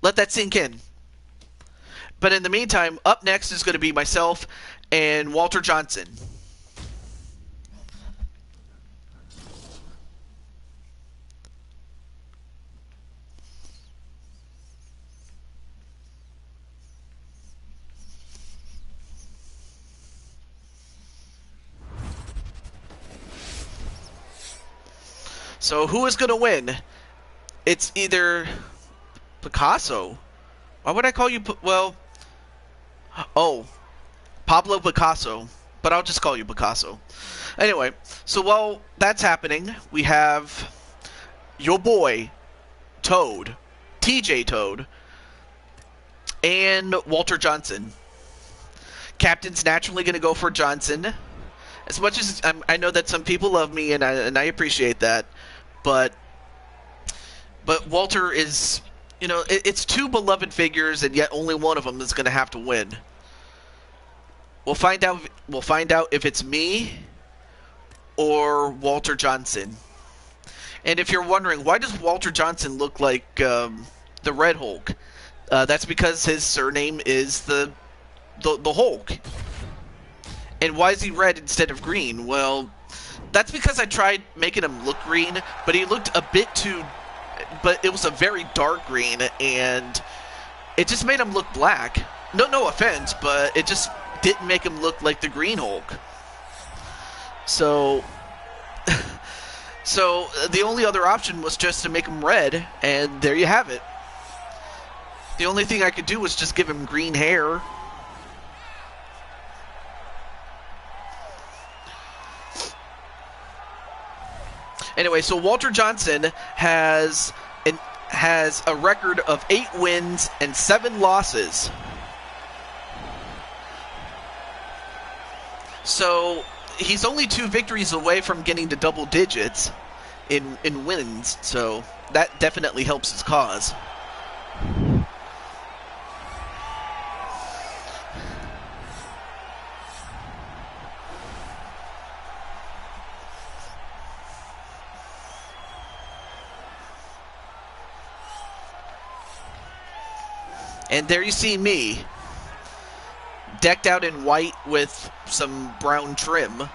Let that sink in. But in the meantime, up next is going to be myself and Walter Johnson. So who is going to win? It's either Picasso. Why would I call you... Well... Oh. Pablo Picasso. But I'll just call you Picasso. Anyway, so while that's happening, we have your boy, Toad. TJ Toad. And Walter Johnson. Captain's naturally going to go for Johnson. As much as I know that some people love me, and I appreciate that. But Walter is, you know, it's two beloved figures, and yet only one of them is going to have to win. We'll find out. We'll find out if it's me or Walter Johnson. And if you're wondering, why does Walter Johnson look like the Red Hulk? That's because his surname is the Hulk. And why is he red instead of green? Well, that's because I tried making him look green, but he looked a bit too... But it was a very dark green, and it just made him look black. No offense, but it just didn't make him look like the Green Hulk. So... So, the only other option was just to make him red, and there you have it. The only thing I could do was just give him green hair. Anyway, so Walter Johnson has a record of 8 wins and 7 losses. So he's only 2 victories away from getting to double digits in wins, so that definitely helps his cause. And there you see me, decked out in white with some brown trim.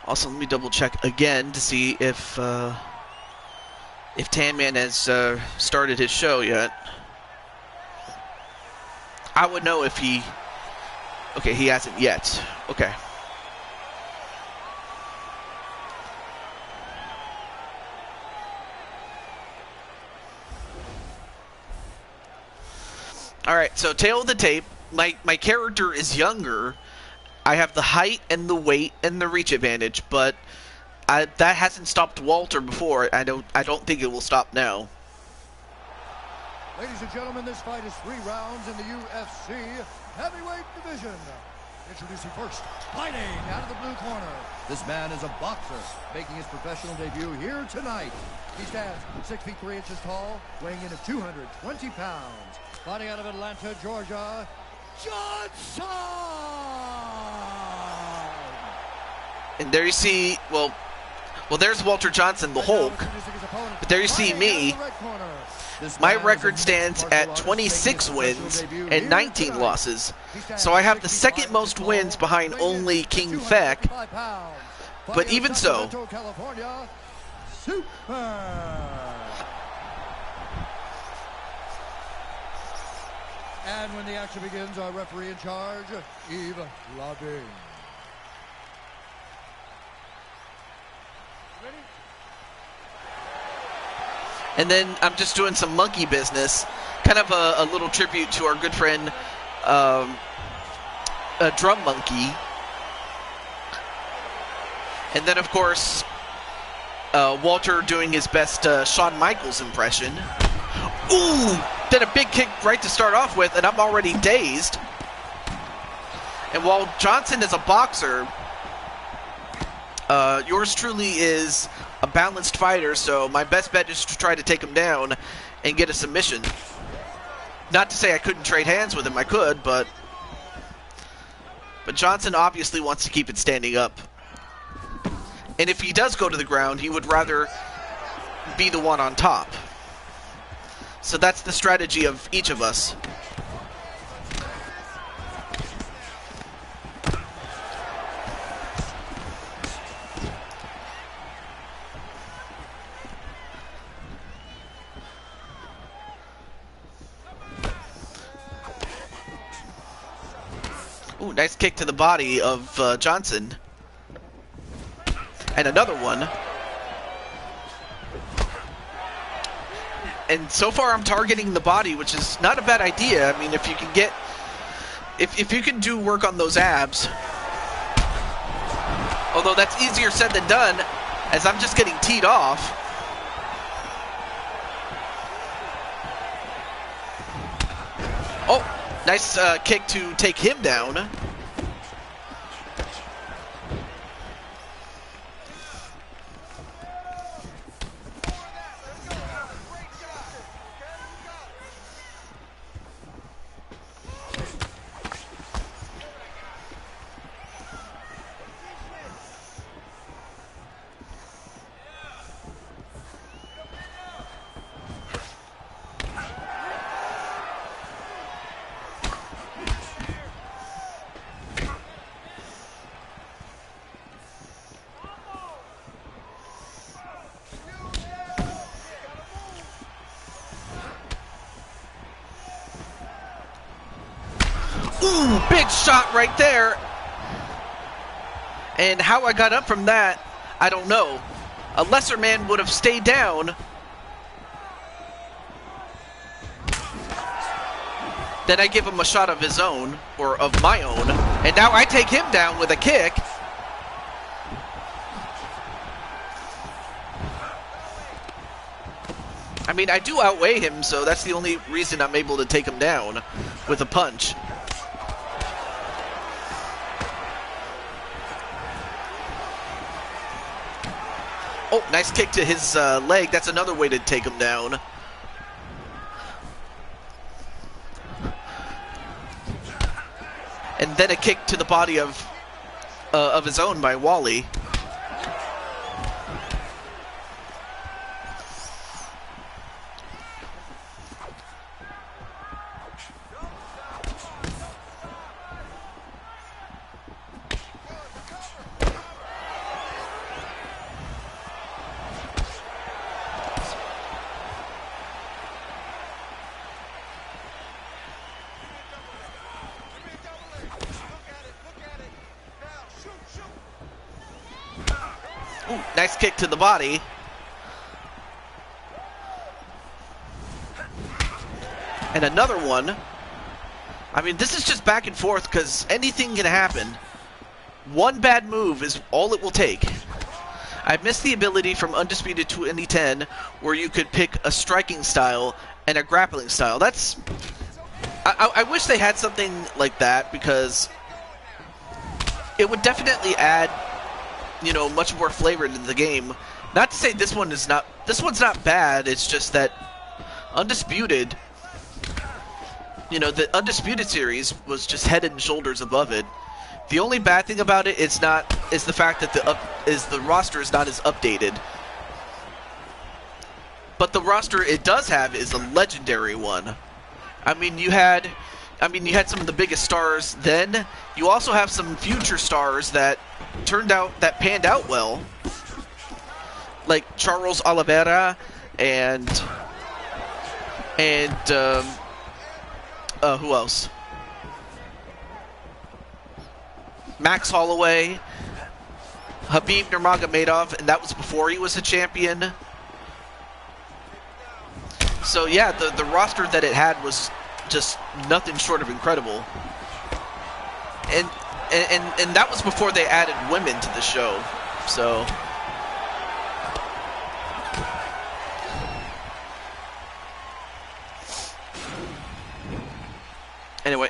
Also, let me double check again to see if Tan Man has started his show yet. I would know if he... Okay, he hasn't yet. Okay. Alright, so tail of the tape. My character is younger. I have the height and the weight and the reach advantage, but that hasn't stopped Walter before. I don't think it will stop now. Ladies and gentlemen, this fight is 3 rounds in the UFC heavyweight division. Introducing first, fighting out of the blue corner. This man is a boxer, making his professional debut here tonight. He stands 6 feet 3 inches tall, weighing in at 220 pounds. Fighting out of Atlanta, Georgia, Johnson! And there you see, well, there's Walter Johnson, the Hulk. But there you see me. My record stands at 26 wins and 19 losses. So I have the second most wins behind only King Feck. But even so... And when the action begins, our referee in charge, Yves Lavigne. And then I'm just doing some monkey business, kind of a little tribute to our good friend, Drum Monkey. And then, of course, Walter doing his best Shawn Michaels impression. Ooh! Then a big kick right to start off with, and I'm already dazed. And while Johnson is a boxer, yours truly is a balanced fighter, so my best bet is to try to take him down and get a submission. Not to say I couldn't trade hands with him, I could, but Johnson obviously wants to keep it standing up. And if he does go to the ground, he would rather be the one on top. So that's the strategy of each of us. Ooh, nice kick to the body of Johnson. And another one. And so far I'm targeting the body, which is not a bad idea. I mean, if you can get... If you can do work on those abs... Although that's easier said than done, as I'm just getting teed off. Oh, nice kick to take him down. Ooh, big shot right there. And how I got up from that, I don't know. A lesser man would have stayed down. Then I give him a shot of his own, or of my own, and now I take him down with a kick. I mean, I do outweigh him, so that's the only reason I'm able to take him down with a punch. Oh, nice kick to his leg. That's another way to take him down. And then a kick to the body of his own by Wally. Ooh, nice kick to the body. And another one. I mean, this is just back and forth because anything can happen. One bad move is all it will take. I've missed the ability from Undisputed 2010 where you could pick a striking style and a grappling style. That's... I wish they had something like that because it would definitely add, you know, much more flavor to the game. Not to say this one's not bad, it's just that Undisputed, you know, the Undisputed series was just head and shoulders above it. The only bad thing about it is the fact that the roster is not as updated. But the roster it does have is a legendary one. I mean, you had some of the biggest stars then. You also have some future stars that panned out well, like Charles Oliveira and who else? Max Holloway, Habib Nurmagomedov, and that was before he was a champion. So yeah, the roster that it had was just nothing short of incredible. And that was before they added women to the show. So anyway,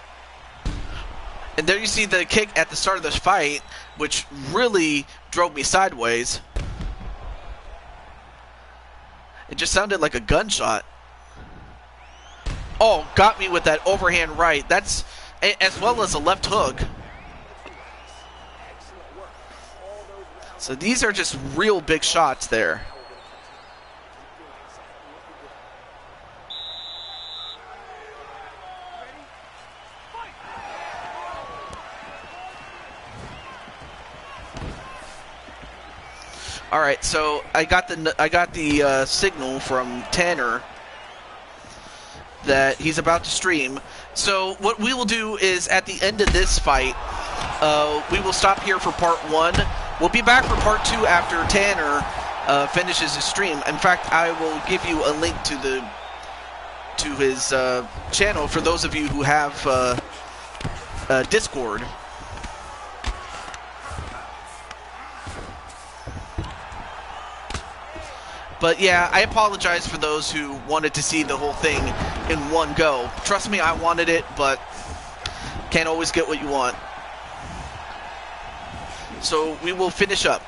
and there you see the kick at the start of this fight, which really drove me sideways. It just sounded like a gunshot. Oh, got me with that overhand right. That's as well as a left hook. So these are just real big shots there. All right, so I got the signal from Tanner that he's about to stream. So what we will do is at the end of this fight, we will stop here for part 1. We'll be back for part 2 after Tanner finishes his stream. In fact, I will give you a link to his channel for those of you who have Discord. But yeah, I apologize for those who wanted to see the whole thing in one go. Trust me, I wanted it, but can't always get what you want. So we will finish up.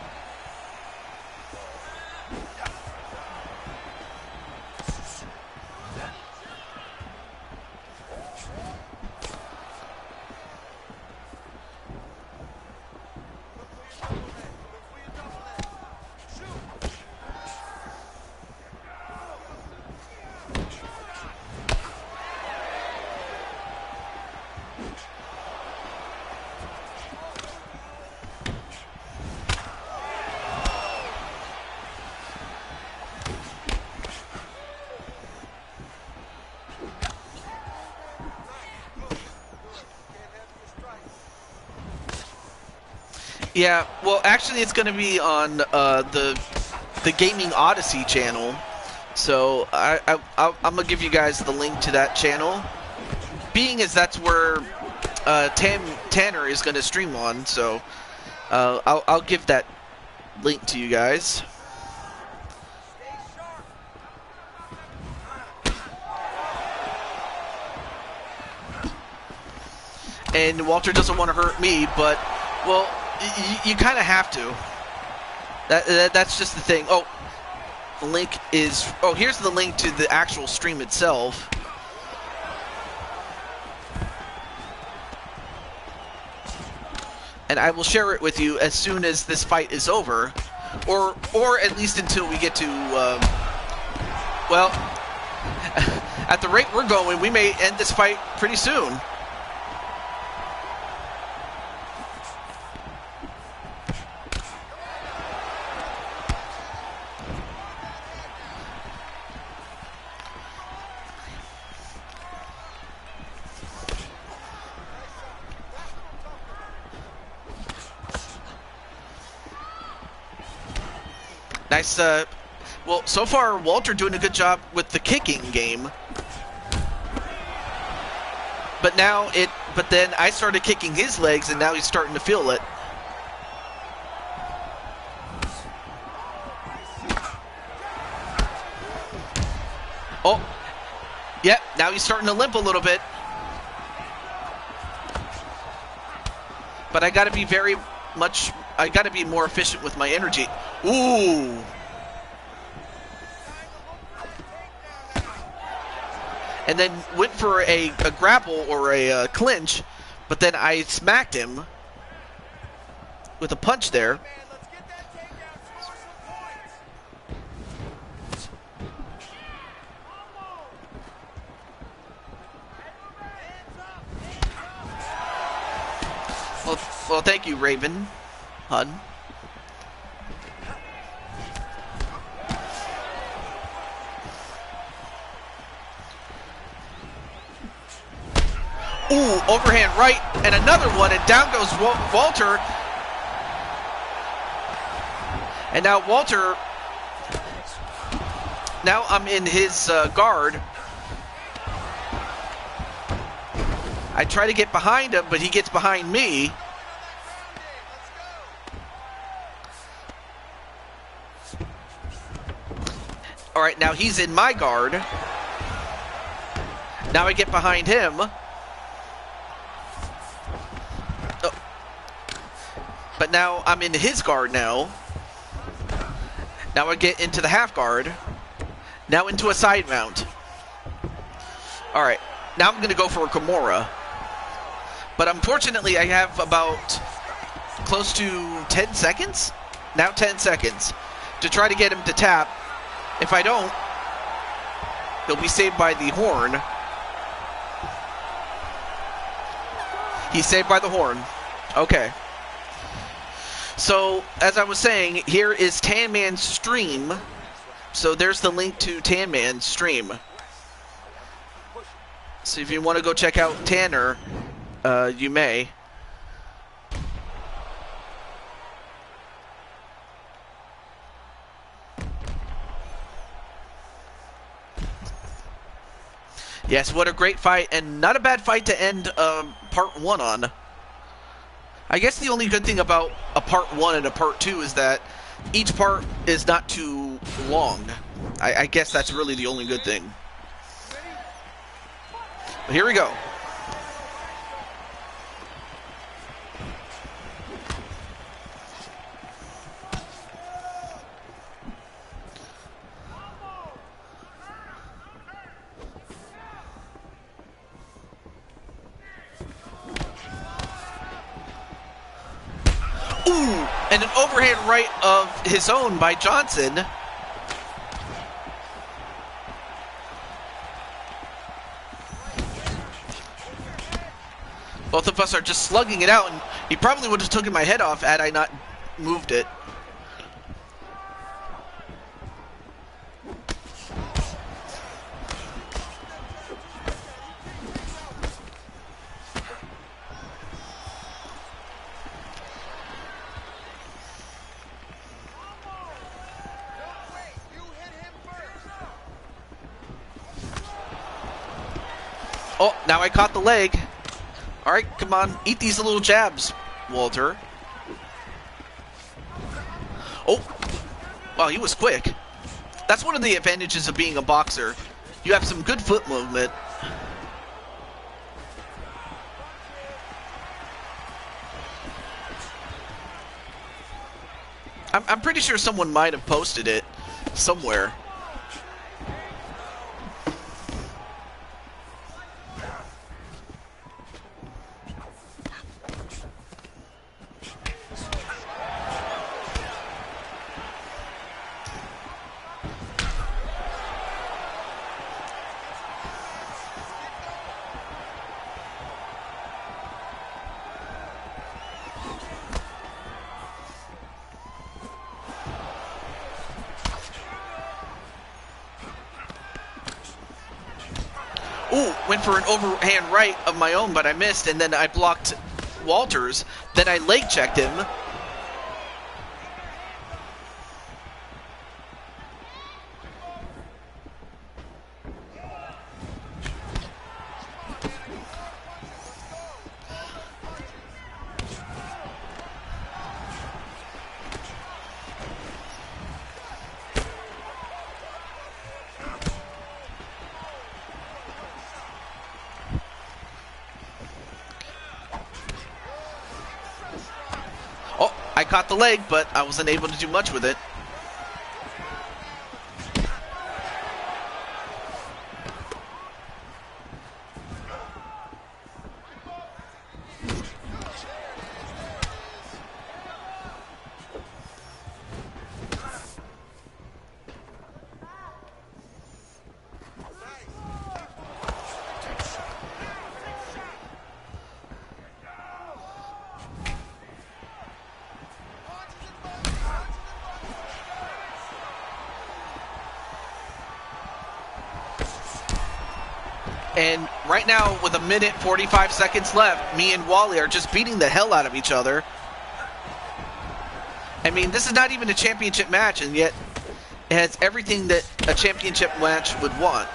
Yeah, well, actually, it's going to be on the Gaming Odyssey channel. So I'm gonna give you guys the link to that channel, being as that's where Tanner is gonna stream on. So I'll give that link to you guys. And Walter doesn't want to hurt me, but well, you kind of have to. That's just the thing. Oh. The link is... Oh, here's the link to the actual stream itself. And I will share it with you as soon as this fight is over. Or at least until we get to... well, at the rate we're going, we may end this fight pretty soon. Nice, well, so far, Walter doing a good job with the kicking game. But then I started kicking his legs, and now he's starting to feel it. Oh, yeah, now he's starting to limp a little bit. But I gotta be I gotta be more efficient with my energy. Ooh. And then went for a grapple or a clinch, but then I smacked him with a punch there. Well, thank you, Raven Hun. Ooh, overhand right, and another one, and down goes Walter. And now Walter, now I'm in his guard. I try to get behind him, but he gets behind me. All right, now he's in my guard. Now I get behind him. Oh. But now I'm in his guard now. Now I get into the half guard. Now into a side mount. All right, now I'm gonna go for a Kimura. But unfortunately, I have about close to 10 seconds? Now 10 seconds to try to get him to tap. If I don't, he'll be saved by the horn. He's saved by the horn. Okay. So, as I was saying, here is Tan Man's stream. So there's the link to Tan Man's stream. So if you want to go check out Tanner, you may. Yes, what a great fight, and not a bad fight to end part 1 on. I guess the only good thing about a part 1 and a part 2 is that each part is not too long. I guess that's really the only good thing. But here we go. Ooh, and an overhand right of his own by Johnson. Both of us are just slugging it out, and he probably would have taken my head off had I not moved it. Oh, now I caught the leg. All right, come on. Eat these little jabs, Walter. Oh, wow, he was quick. That's one of the advantages of being a boxer. You have some good foot movement. I'm pretty sure someone might have posted it somewhere. Ooh, went for an overhand right of my own, but I missed, and then I blocked Walters. Then I leg checked him. I caught the leg, but I wasn't able to do much with it. And right now, with 1:45 seconds left, me and Wally are just beating the hell out of each other. I mean, this is not even a championship match, and yet it has everything that a championship match would want.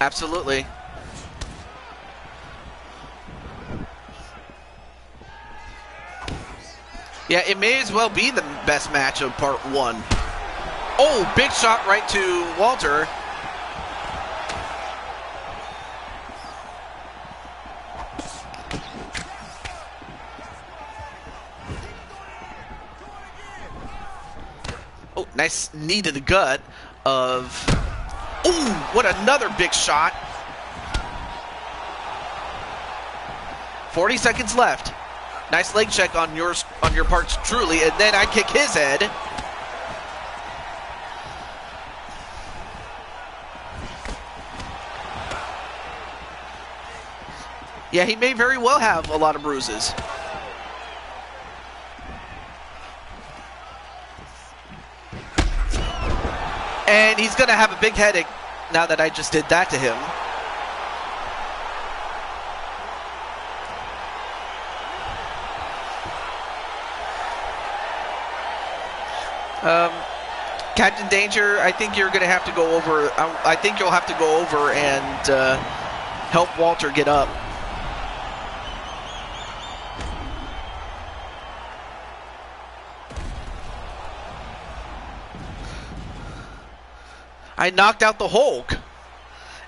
Absolutely. Yeah, it may as well be the best match of part one. Oh, big shot right to Walter. Oh, nice knee to the gut of... Ooh, what another big shot. 40 seconds left. Nice leg check on your part, truly, and then I kick his head. Yeah, he may very well have a lot of bruises. And he's going to have a big headache now that I just did that to him. Captain Danger, I think you're going to have to go over. I think you'll have to go over and help Walter get up. I knocked out the Hulk,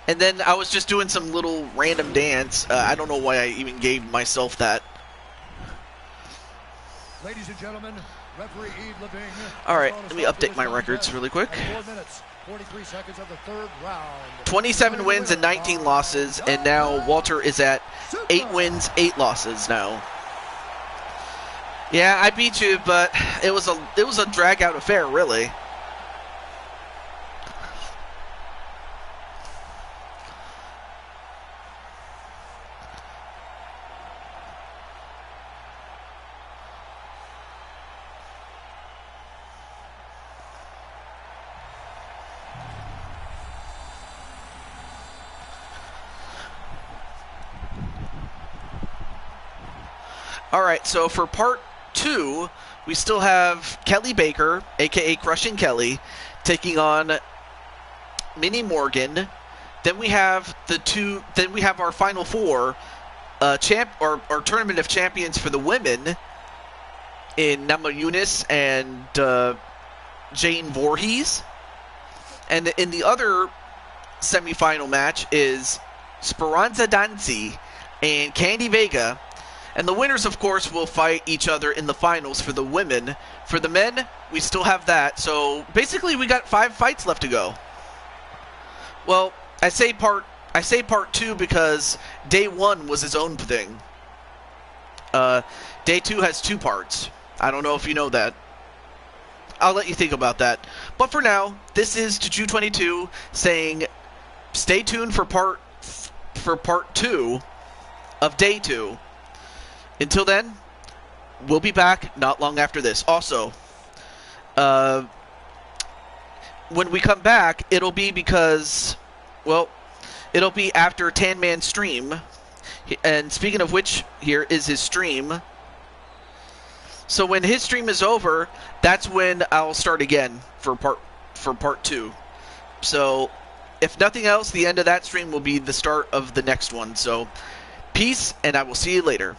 and then I was just doing some little random dance. I don't know why I even gave myself that. Ladies and gentlemen, referee Eve Leving. All right, let me update my records really quick. 4 minutes, 43 seconds of the third round. 27 wins and 19 losses, and now Walter is at 8 wins, 8 losses now. Yeah, I beat you, but it was a drag-out affair, really. All right, so for part 2, we still have Kelly Baker, aka Crushing Kelly, taking on Minnie Morgan. Then we have our final 4 or Tournament of Champions for the women in Nama Yunus and Jane Voorhees. And in the other semifinal match is Speranza Dancy and Candy Vega. And the winners, of course, will fight each other in the finals for the women. For the men, we still have that. So basically, we got 5 fights left to go. Well, I say part 2 because day 1 was its own thing. Day 2 has 2 parts. I don't know if you know that. I'll let you think about that. But for now, this is Juju 22 saying, stay tuned for part 2 of day 2. Until then, we'll be back not long after this. Also, when we come back, it'll be because, well, it'll be after Tan Man's stream. And speaking of which, here is his stream. So when his stream is over, that's when I'll start again for part 2. So, if nothing else, the end of that stream will be the start of the next one. So, peace, and I will see you later.